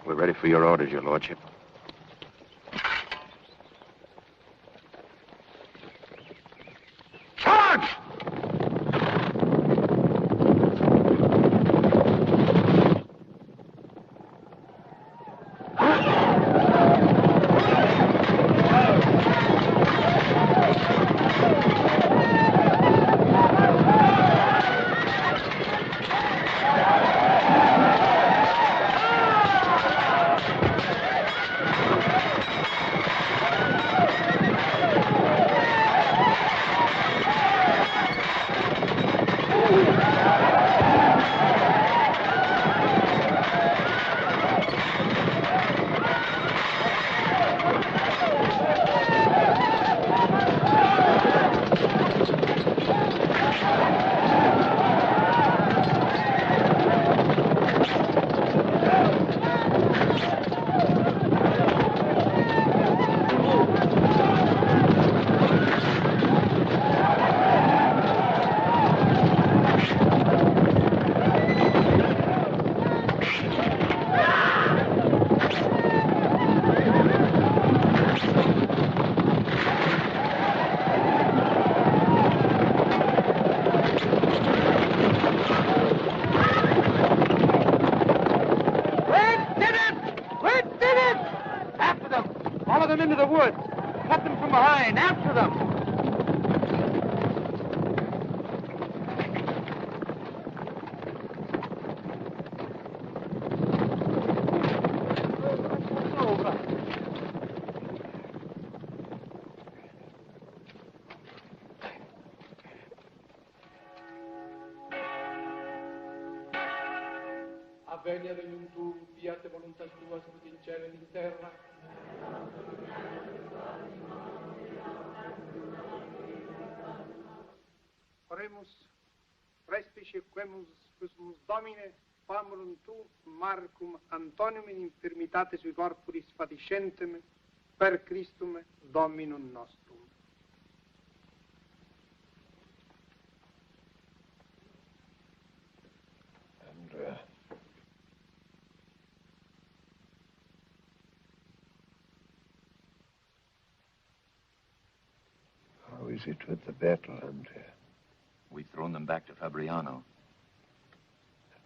We're ready for your orders, Your Lordship.
Charge!
Into the woods. Cut them from behind. After them.
Avvenia regnum tuum, fiat voluntas tua, sicut in cielo et in terra. Oremus, respice quemus quismus Domine, famurum tu, Marcum Antonium in infirmitate sui corporis fatiscentem, per Christum Dominum nostrum.
Andrea. How is it with the battle, Andrea?
We've thrown them back to Fabriano.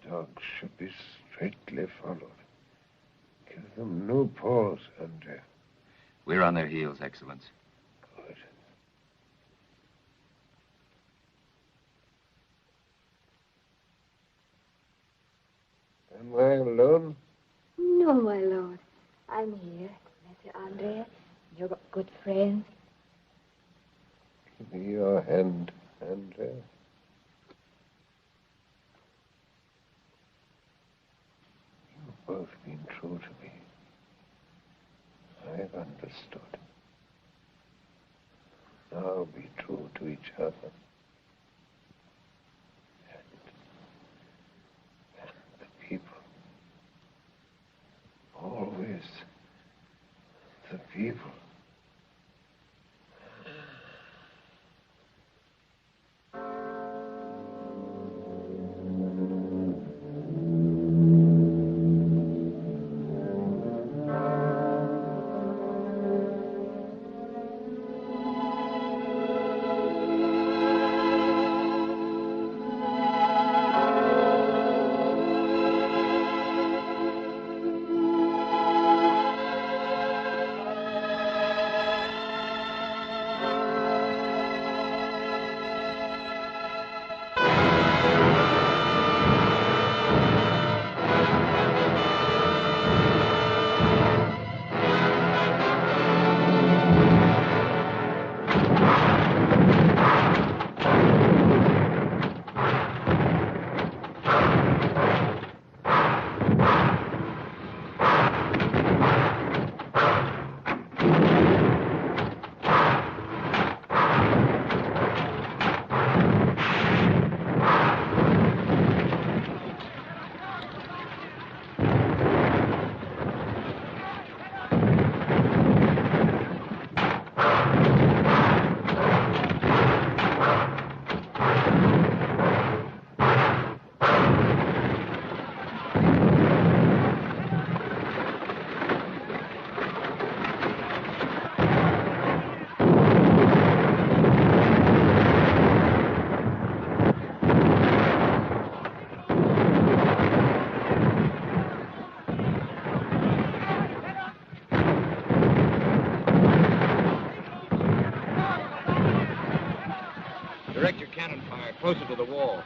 The dogs should be straightly followed. Give them no pause, Andrea.
We're on their heels, Excellence.
Good. Am I alone?
No, my lord. I'm here, Messer Andrea. You've got good friends.
Give me your hand, Andrea. You've both been true to me. I've understood. Now be true to each other. And the people. Always the people.
Direct your cannon fire closer to the wall.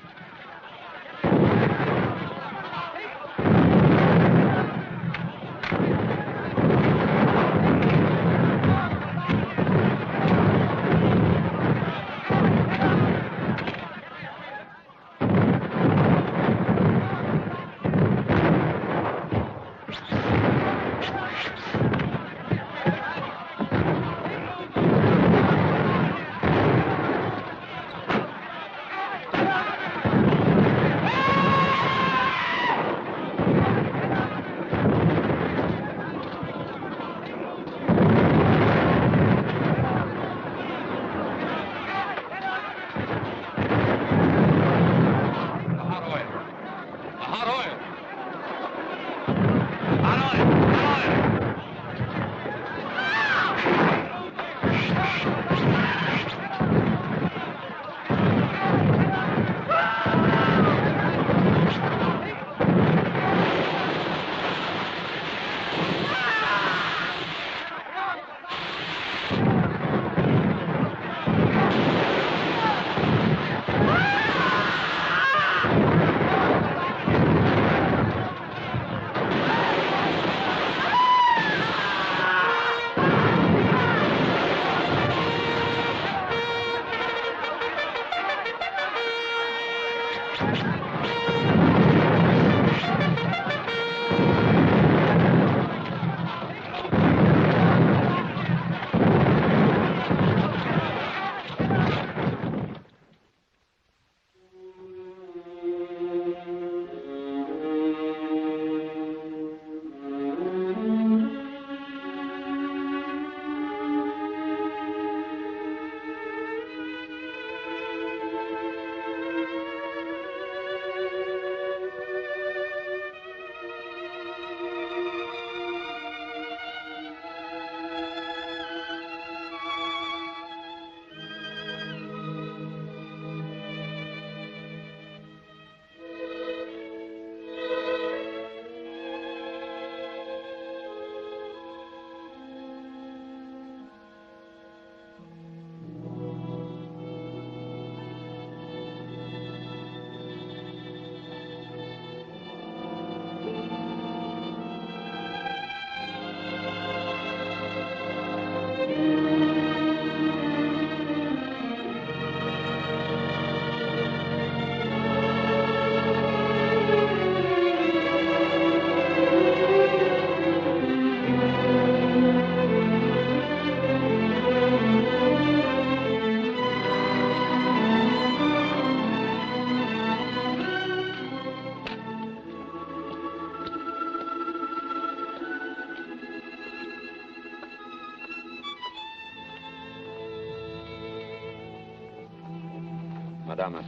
Madama,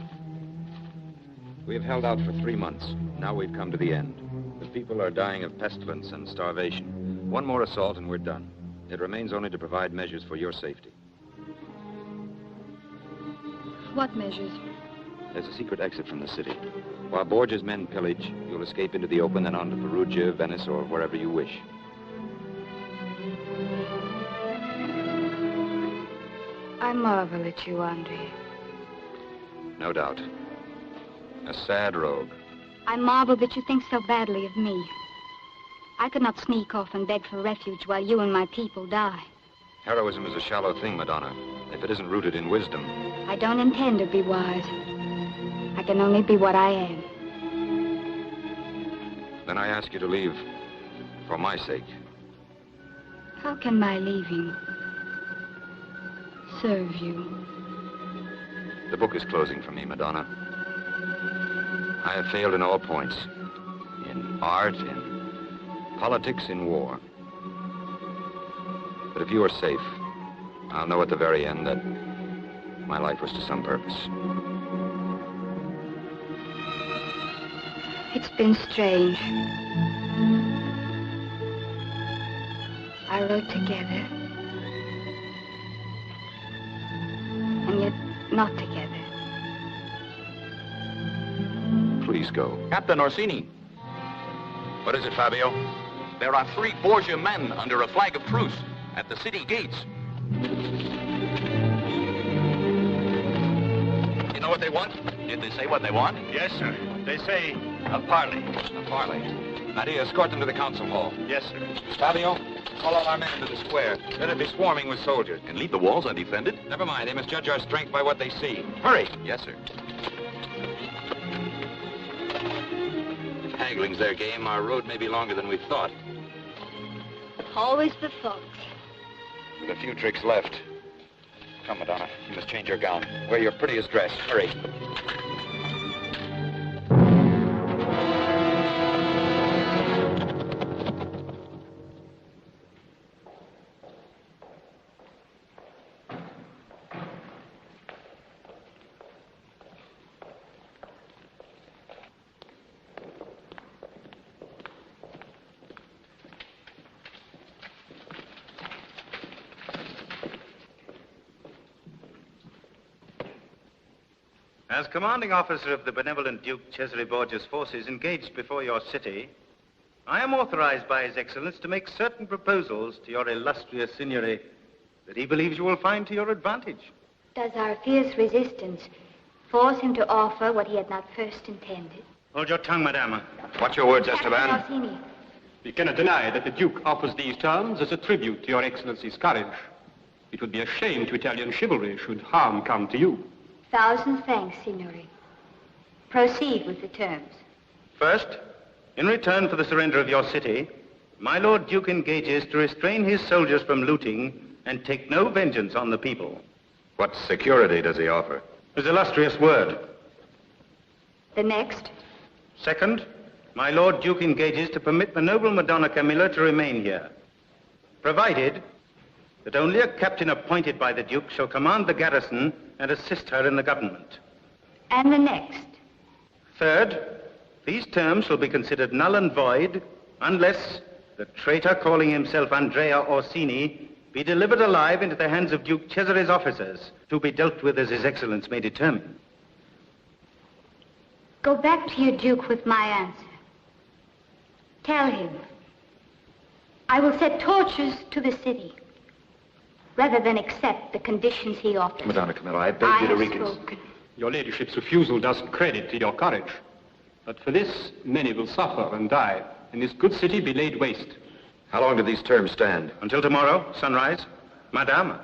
we have held out for 3 months. Now we've come to the end. The people are dying of pestilence and starvation. One more assault and we're done. It remains only to provide measures for your safety.
What measures?
There's a secret exit from the city. While Borgia's men pillage, you'll escape into the open and on to Perugia, Venice, or wherever you wish.
I marvel at you, Andre.
No doubt. A sad rogue.
I marvel that you think so badly of me. I could not sneak off and beg for refuge while you and my people die.
Heroism is a shallow thing, Madonna, if it isn't rooted in wisdom.
I don't intend to be wise. I can only be what I am.
Then I ask you to leave for my sake.
How can my leaving serve you?
The book is closing for me, Madonna. I have failed in all points. In art, in politics, in war. But if you are safe, I'll know at the very end that my life was to some purpose.
It's been strange. I wrote together. And yet not together.
Please go.
Captain Orsini.
What is it, Fabio?
There are 3 Borgia men under a flag of truce at the city gates. You know what they want? Did they say what they want?
Yes, sir. They say a parley.
A parley. Nadia, escort them to the council hall.
Yes, sir.
Fabio, call all our men into the square. Let it be swarming with soldiers.
And leave the walls undefended?
Never mind. They must judge our strength by what they see. Hurry.
Yes, sir.
If haggling's their game, our road may be longer than we thought.
Always the thought.
With a few tricks left. Come, Madonna. You must change your gown. Wear your prettiest dress. Hurry.
As commanding officer of the benevolent Duke Cesare Borgia's forces engaged before your city, I am authorized by His Excellence to make certain proposals to your illustrious signory that he believes you will find to your advantage.
Does our fierce resistance force him to offer what he had not first intended?
Hold your tongue, Madama.
Watch your words,
Captain
Esteban.
Orsini.
We cannot deny that the Duke offers these terms as a tribute to your Excellency's courage. It would be a shame to Italian chivalry should harm come to you.
1,000 thanks, Signore. Proceed with the terms.
First, in return for the surrender of your city, my Lord Duke engages to restrain his soldiers from looting and take no vengeance on the people.
What security does he offer?
His illustrious word.
The next?
Second, my Lord Duke engages to permit the noble Madonna Camilla to remain here, provided that only a captain appointed by the Duke shall command the garrison and assist her in the government.
And the next?
Third, these terms shall be considered null and void unless the traitor calling himself Andrea Orsini be delivered alive into the hands of Duke Cesare's officers, to be dealt with as His Excellence may determine.
Go back to your Duke with my answer. Tell him I will set torches to the city rather than accept the conditions he offers.
Madonna Camilla, I beg you to
spoken.
Your ladyship's refusal does credit to your courage. But for this, many will suffer and die, and this good city be laid waste.
How long do these terms stand?
Until tomorrow, sunrise. Madame,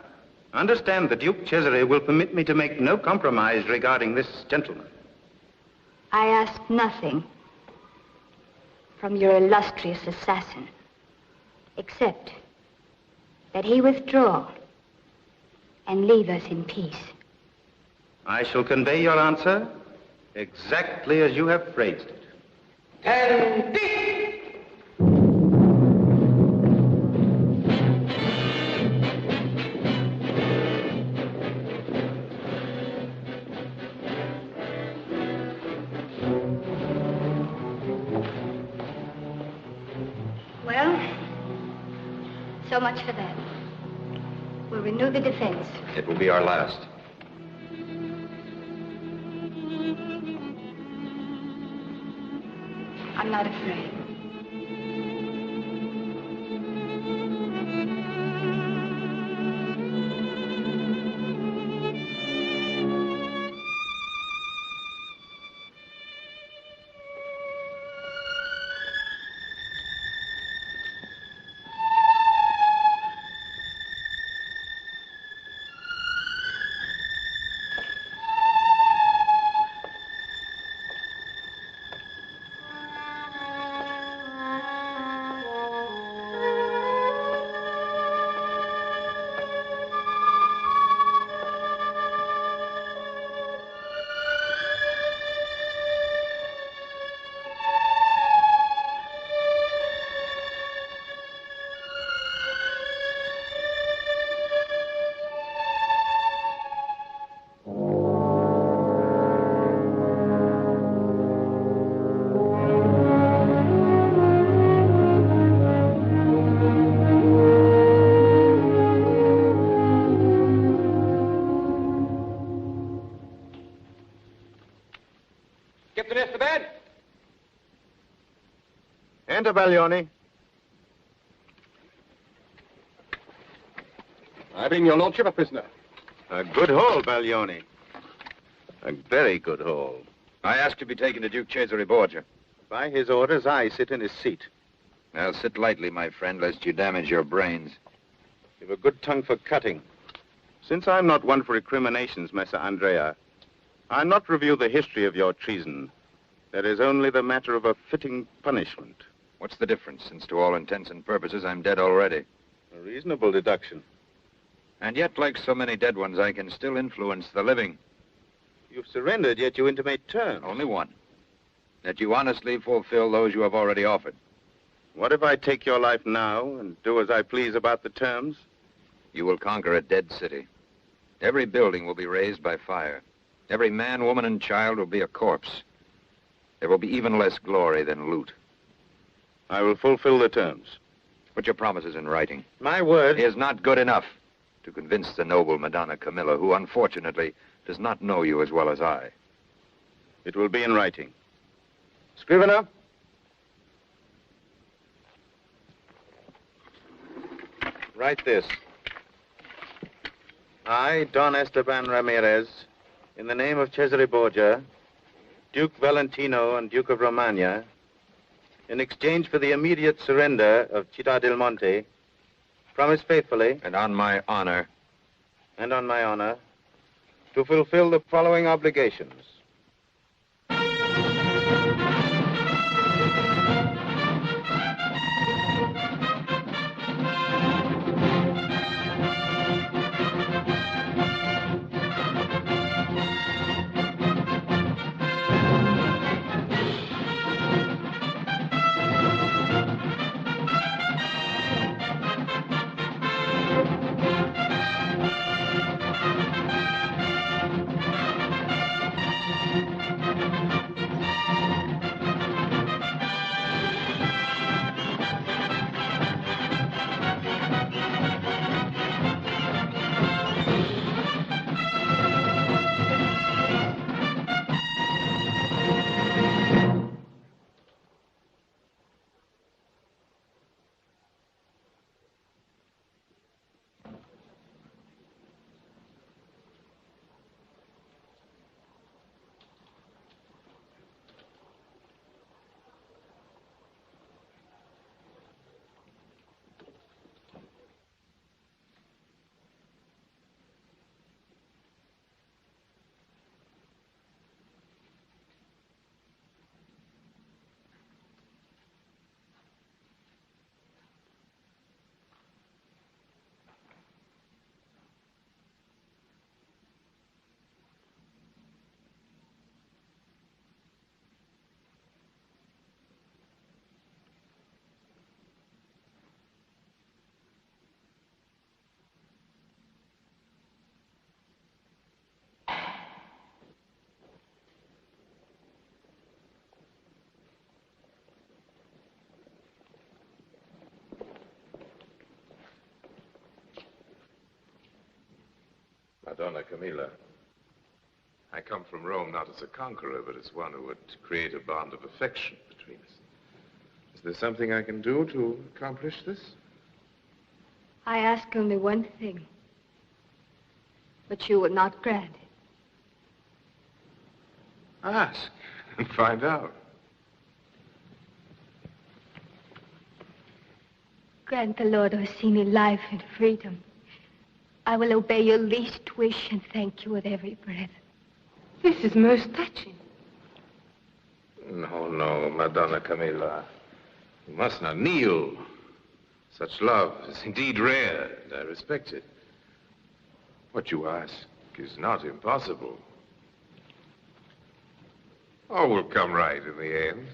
understand the Duke Cesare will permit me to make no compromise regarding this gentleman.
I ask nothing from your illustrious assassin, except that he withdraw and leave us in peace.
I shall convey your answer exactly as you have phrased it.
So much for that. We'll renew the defense.
It will be our last.
I'm not afraid.
Captain Esteban? Enter, Baglioni.
I bring your lordship a prisoner.
A good haul, Baglioni. A very good haul.
I ask to be taken to Duke Cesare Borgia.
By his orders, I sit in his seat.
Now, sit lightly, my friend, lest you damage your brains.
You've a good tongue for cutting. Since I'm not one for recriminations, Messer Andrea, I'll not review the history of your treason. That is only the matter of a fitting punishment.
What's the difference, since to all intents and purposes I'm dead already?
A reasonable deduction.
And yet, like so many dead ones, I can still influence the living.
You've surrendered, yet you intimate terms.
Only one. That you honestly fulfill those you have already offered.
What if I take your life now and do as I please about the terms?
You will conquer a dead city. Every building will be razed by fire. Every man, woman, and child will be a corpse. There will be even less glory than loot.
I will fulfill the terms.
Put your promises in writing.
My word
is not good enough to convince the noble Madonna Camilla, who unfortunately does not know you as well as I.
It will be in writing. Scrivener? Write this. I, Don Esteban Ramirez, in the name of Cesare Borgia, Duke Valentino and Duke of Romagna, in exchange for the immediate surrender of Città del Monte, promise faithfully,
and on my honor,
to fulfill the following obligations.
Madonna Camilla, I come from Rome not as a conqueror, but as one who would create a bond of affection between us. Is there something I can do to accomplish this?
I ask only one thing, but you will not grant it.
Ask and find out.
Grant the Lord Orsini life and freedom. I will obey your least wish and thank you with every breath.
This is most touching.
No, no, Madonna Camilla. You must not kneel. Such love is indeed rare, and I respect it. What you ask is not impossible. All will come right in the end.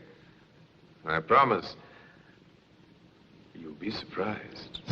I promise. You'll be surprised.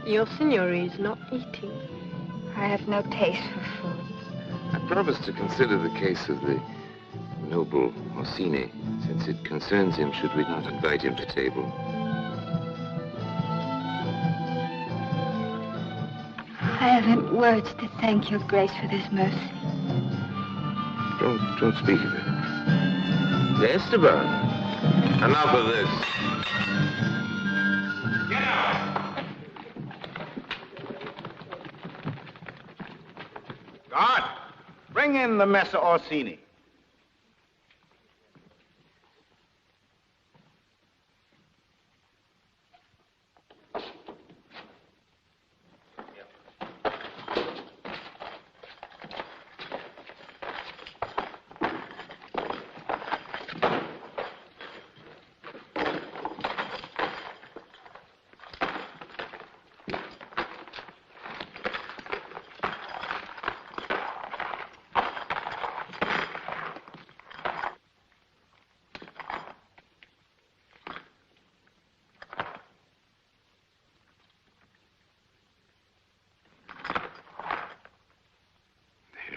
Your signori is not eating.
I have no taste for food.
I promise to consider the case of the noble Orsini, since it concerns him. Should we not invite him to table?
I haven't words to thank your grace for this mercy.
Don't speak of it. Esteban, enough of this.
Get out! Guard, bring in the Messer Orsini.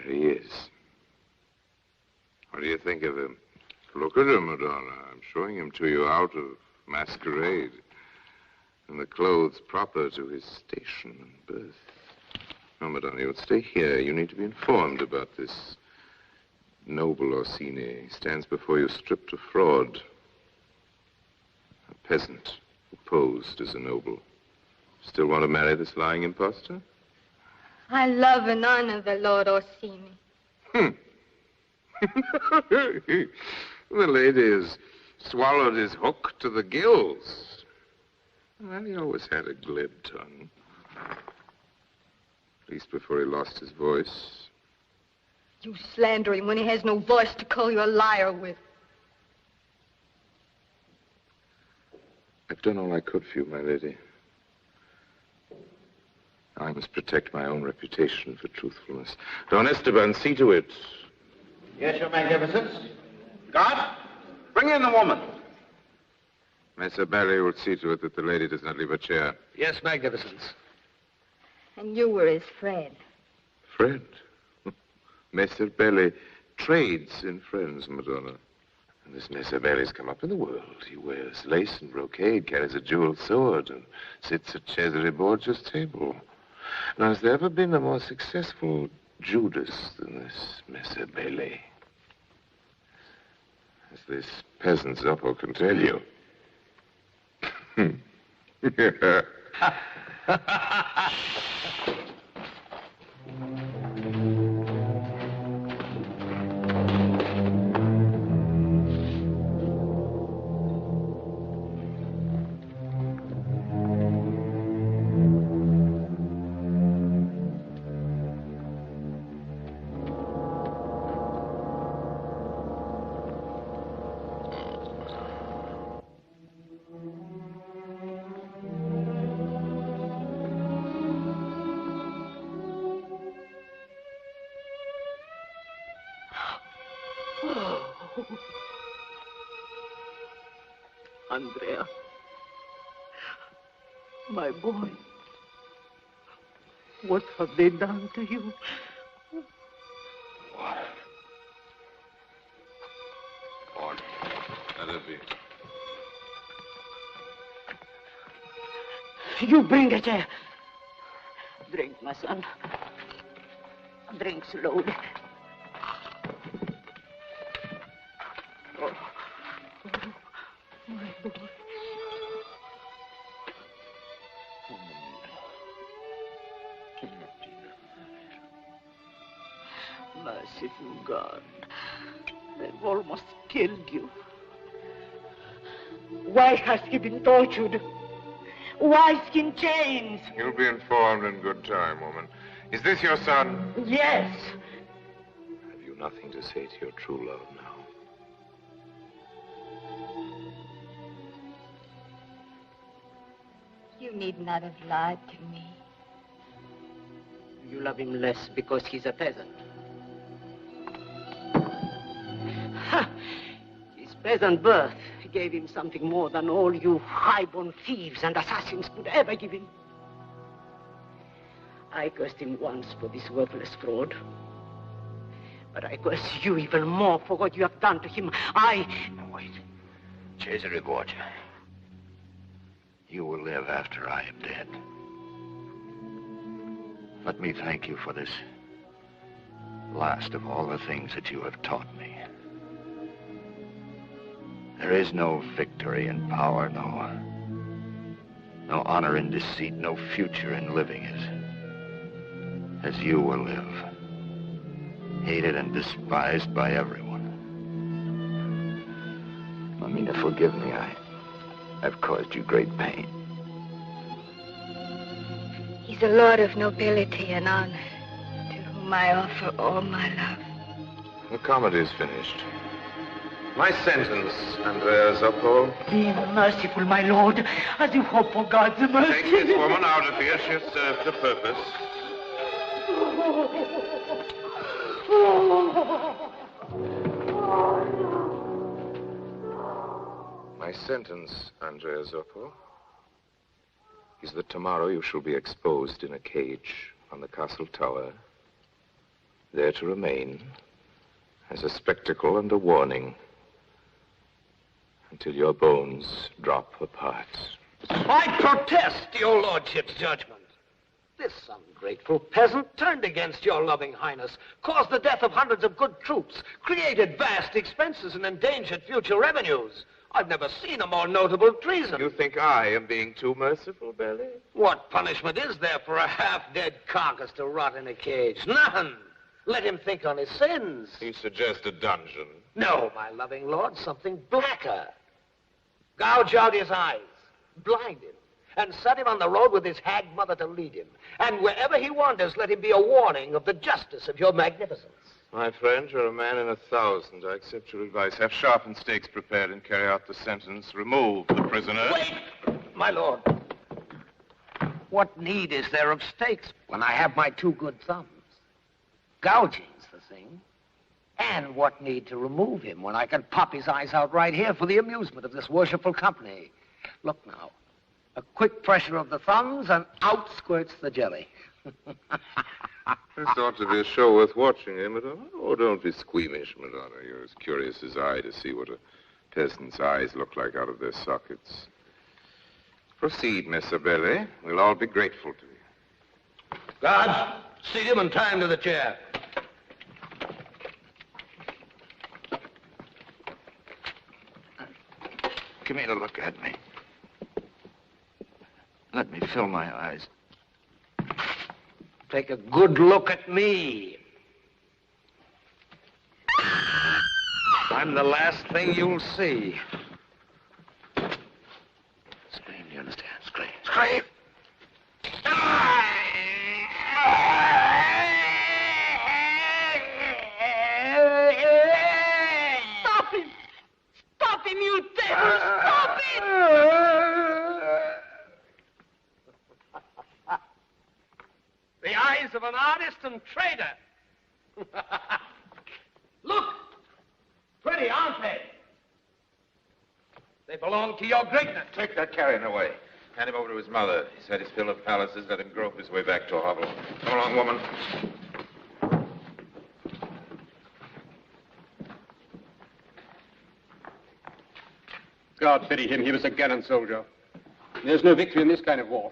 There he is. What do you think of him? Look at him, Madonna. I'm showing him to you out of masquerade, in the clothes proper to his station and birth. No, Madonna, you'll stay here. You need to be informed about this noble Orsini. He stands before you stripped of fraud. A peasant who posed as a noble. Still want to marry this lying impostor?
I love and honor the Lord Orsini.
The lady has swallowed his hook to the gills. Well, he always had a glib tongue. At least before he lost his voice.
You slander him when he has no voice to call you a liar with.
I've done all I could for you, my lady. I must protect my own reputation for truthfulness. Don Esteban, see to it.
Yes, Your Magnificence.
Guard, bring in the woman.
Messer Belli will see to it that the lady does not leave her chair.
Yes, Magnificence.
And you were his friend.
Friend? Messer Belli trades in friends, Madonna. And this Messer Belli's come up in the world. He wears lace and brocade, carries a jeweled sword, and sits at Cesare Borgia's table. Now, has there ever been a more successful Judas than this Messer Belli? As this peasant Zoppo can tell you.
Andrea. My boy. What have they done to you?
Orson, let it be.
You bring a chair. Drink, my son. Drink slowly. Oh, my boy. Merciful God, they've almost killed you. Why has he been tortured? Why is he in chains?
You'll be informed in good time, woman. Is this your son?
Yes.
Have you nothing to say to your true love now?
You need not have lied to me.
You love him less because he's a peasant. Ha! His peasant birth gave him something more than all you high-born thieves and assassins could ever give him. I cursed him once for this worthless fraud. But I curse you even more for what you have done to him. Now wait.
Cesare Borgia. You will live after I am dead. Let me thank you for this last of all the things that you have taught me. There is no victory in power, no honor in deceit, no future in living as you will live, hated and despised by everyone.
Mamina, forgive me. I've caused you great pain.
He's a lord of nobility and honor, to whom I offer all my love.
The comedy's finished. My sentence, Andrea Zoppo.
Be merciful, my lord, as you hope for God's mercy.
Take this woman out of here. She'll serve the purpose. My sentence, Andrea Zoppo, is that tomorrow you shall be exposed in a cage on the castle tower, there to remain as a spectacle and a warning until your bones drop apart.
I protest your lordship's judgment. This ungrateful peasant turned against your loving highness, caused the death of hundreds of good troops, created vast expenses and endangered future revenues. I've never seen a more notable treason.
You think I am being too merciful, Belly?
What punishment is there for a half-dead carcass to rot in a cage? None. Let him think on his sins.
You suggest a dungeon.
No, my loving lord, something blacker. Gouge out his eyes, blind him, and set him on the road with his hag mother to lead him. And wherever he wanders, let him be a warning of the justice of your magnificence.
My friend, you're a man in 1,000. I accept your advice. Have sharpened stakes prepared and carry out the sentence. Remove the prisoner.
Wait, my lord. What need is there of stakes when I have my two good thumbs? Gouging's the thing. And what need to remove him when I can pop his eyes out right here for the amusement of this worshipful company? Look now. A quick pressure of the thumbs and out squirts the jelly.
This ought to be a show worth watching, eh, Madonna? Oh, don't be squeamish, Madonna. You're as curious as I to see what a peasant's eyes look like out of their sockets. Proceed, Miss Abele. We'll all be grateful to you.
Guards, seat him and tie him to the chair.
Give me a look at me. Let me fill my eyes.
Take a good look at me. I'm the last thing you'll see.
Scream, do you understand? Scream.
Scream.
Stop him! Stop him, you devil! Stop him!
The eyes of an artist and trader. Look! Pretty, aren't they?
They belong to your greatness.
Take that carrion away. Hand him over to his mother. He's had his fill of palaces. Let him grope his way back to a hovel. Come along, woman.
God pity him. He was a gallant soldier. There's no victory in this kind of war.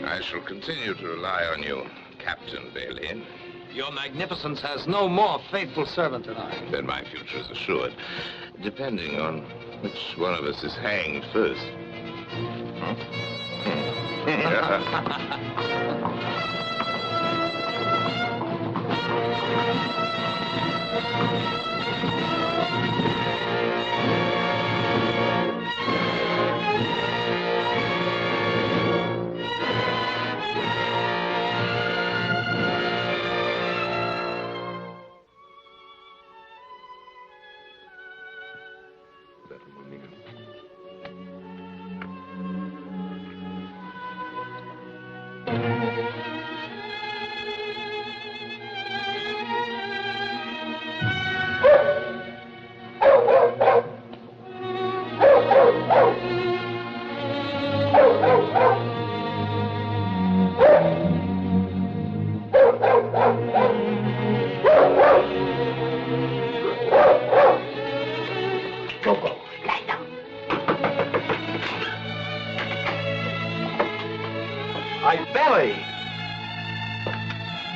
I shall continue to rely on you, Captain Bailey.
Your magnificence has no more faithful servant than I.
Then my future is assured, depending on which one of us is hanged first.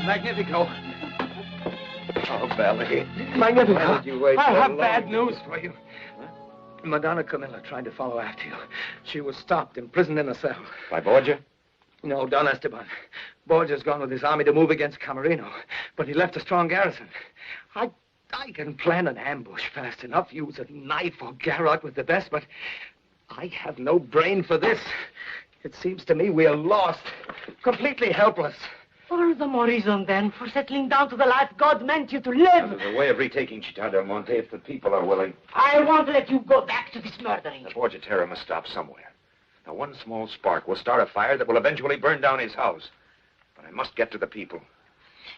Magnifico.
Oh, Belly.
Magnifico.
Why did you wait
I
so
have
long?
bad news for you. Madonna Camilla tried to follow after you. She was stopped, imprisoned in a cell.
By Borgia?
No, Don Esteban. Borgia's gone with his army to move against Camarino, but he left a strong garrison. I can plan an ambush fast enough, use a knife or garrote with the best, but I have no brain for this. It seems to me we are lost, completely helpless.
All the more reason, then, for settling down to the life God meant you to live.
There's a way of retaking Città del Monte if the people are willing.
I won't let you go back to this murdering.
The Borgia terror must stop somewhere. Now, one small spark will start a fire that will eventually burn down his house. But I must get to the people.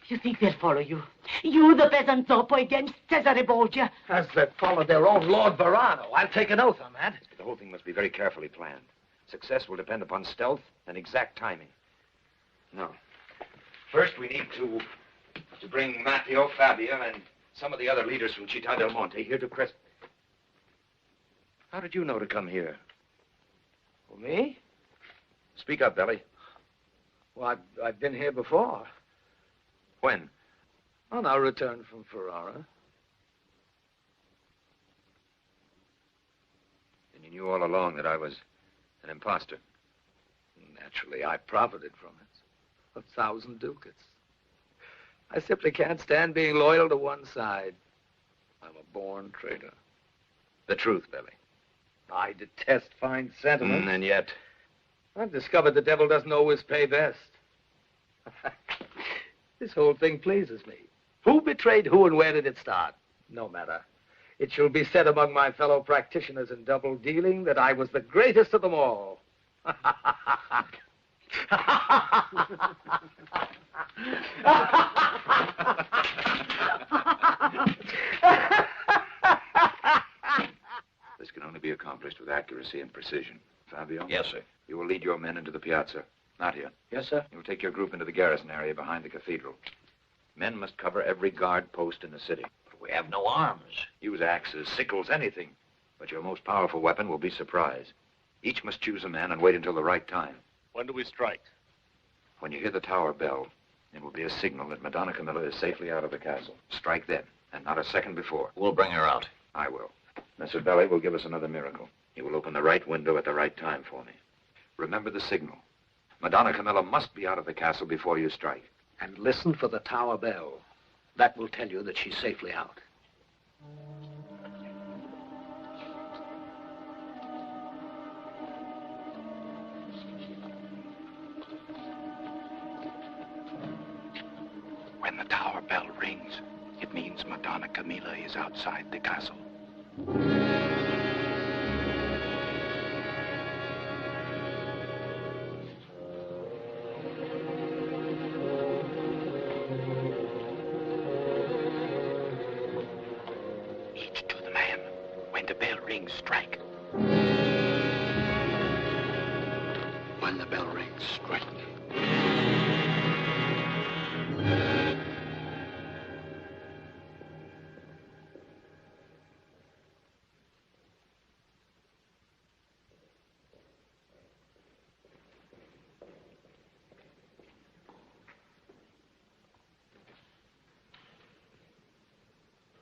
You think they'll follow you? You, the peasant Zoppo, against Cesare Borgia?
As they followed their own Lord Verano. I'll take an oath on that.
The whole thing must be very carefully planned. Success will depend upon stealth and exact timing. No. First, we need to bring Matteo, Fabio, and some of the other leaders from Città del Monte here to Crest. How did you know to come here?
For me?
Speak up, Belly.
Well, I've been here before.
When?
On our return from Ferrara.
And you knew all along that I was an imposter.
Naturally, I profited from it. 1,000 ducats. I simply can't stand being loyal to one side. I'm a born traitor.
The truth, Belly.
I detest fine sentiment.
And yet...
I've discovered the devil doesn't always pay best. This whole thing pleases me. Who betrayed who and where did it start? No matter. It shall be said among my fellow practitioners in double dealing that I was the greatest of them all.
This can only be accomplished with accuracy and precision. Fabio?
Yes, sir.
You will lead your men into the piazza. Not here.
Yes, sir.
You'll take your group into the garrison area behind the cathedral. Men must cover every guard post in the city.
But we have no arms.
Use axes, sickles, anything. But your most powerful weapon will be surprise. Each must choose a man and wait until the right time.
When do we strike?
When you hear the tower bell, it will be a signal that Madonna Camilla is safely out of the castle. Strike then, and not a second before.
We'll bring her out.
I will. Messer Belli will give us another miracle. He will open the right window at the right time for me. Remember the signal. Madonna Camilla must be out of the castle before you strike.
And listen for the tower bell. That will tell you that she's safely out.
When the tower bell rings, it means Madonna Camilla is outside the castle. rings, strike. When the bell rings, strike.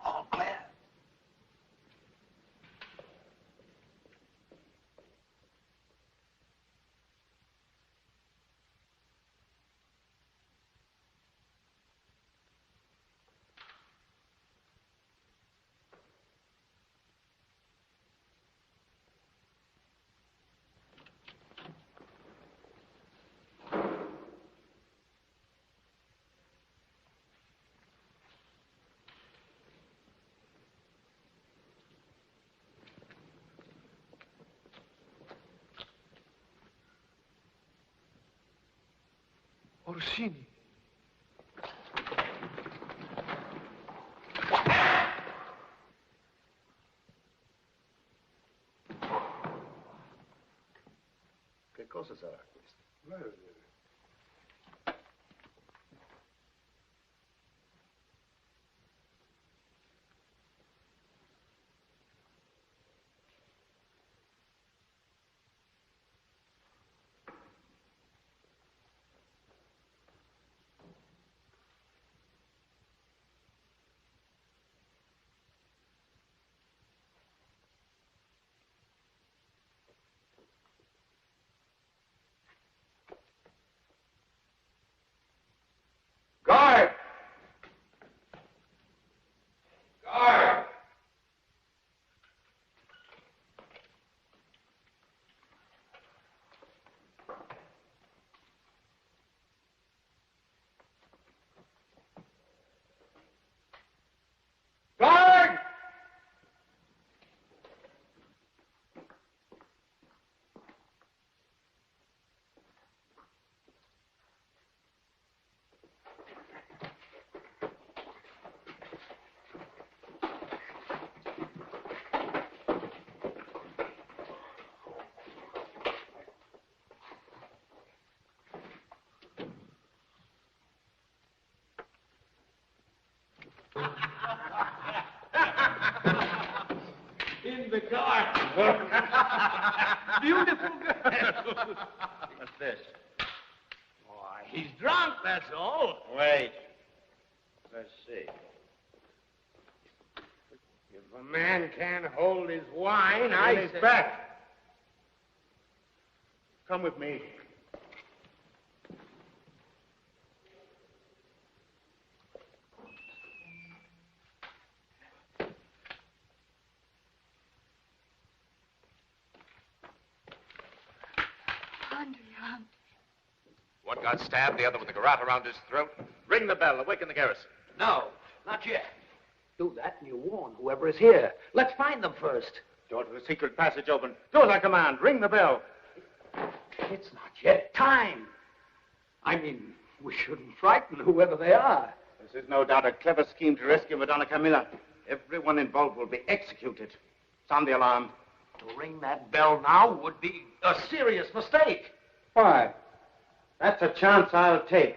All clear.
Orsini.
Che cosa sarà questo?
Guard! Guard! Guard!
In the garden. Beautiful girl.
What's this?
Why, he's drunk, that's all.
Wait. Let's see.
If a man can't hold his wine,
I
I
his
say...
back. Come with me.
Andrea.
One got stabbed, the other with a garrote around his throat. Ring the bell, awaken the garrison.
No, not yet. Do that and you warn whoever is here. Let's find them first.
Door to the secret passage open. Do as I command. Ring the bell.
It's not yet time. I mean, we shouldn't frighten whoever they are.
This is no doubt a clever scheme to rescue Madonna Camilla. Everyone involved will be executed. Sound the alarm.
To ring that bell now would be a serious mistake.
Why? That's a chance I'll take.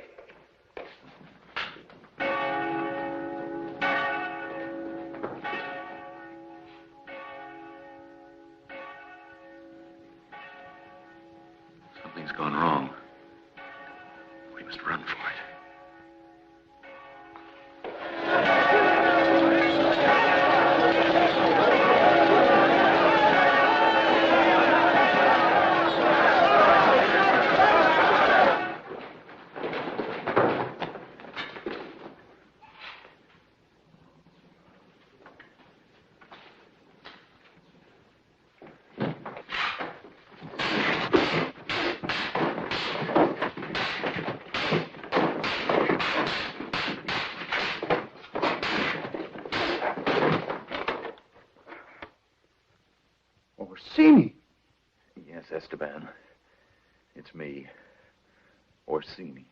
Something's gone wrong. We must run for it.
Orsini.
Yes, Esteban. It's me, Orsini.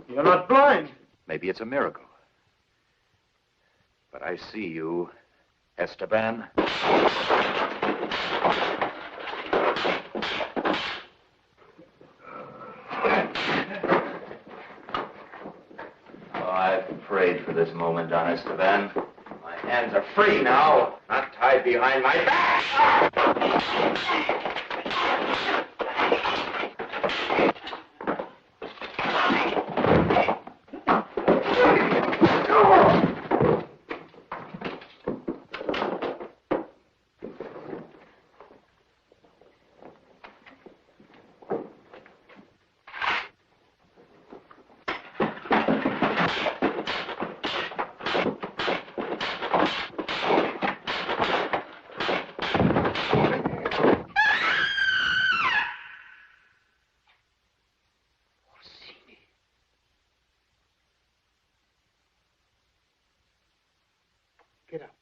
You're not blind.
Maybe it's a miracle. But I see you,
Esteban.
I've prayed for this moment, Don Esteban. My hands are free now, not tied behind my back.
Get up.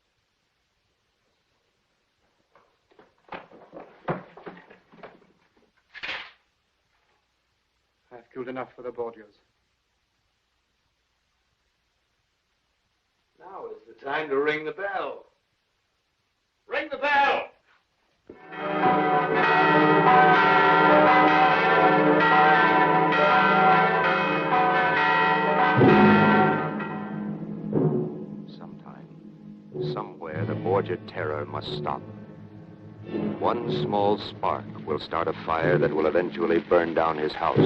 I've killed enough for the Borgias.
Now is the time to ring the bell. Ring the bell!
Somewhere, the Borgia terror must stop. One small spark will start a fire that will eventually burn down his house.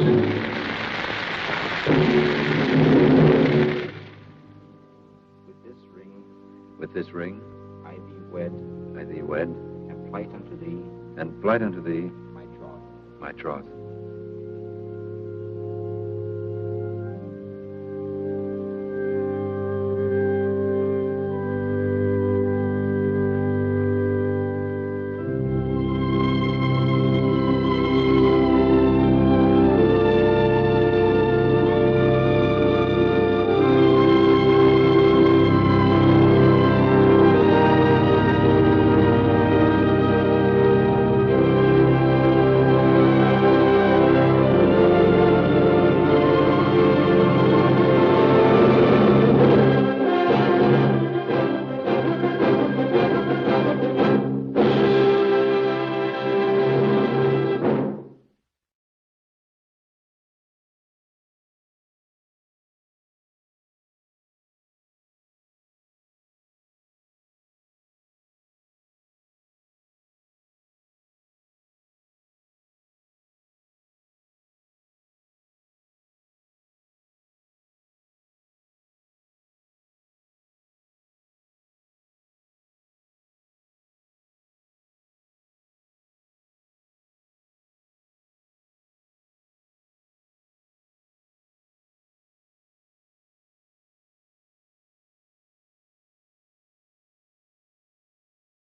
With this ring, I thee wed,
and plight unto thee,
my troth.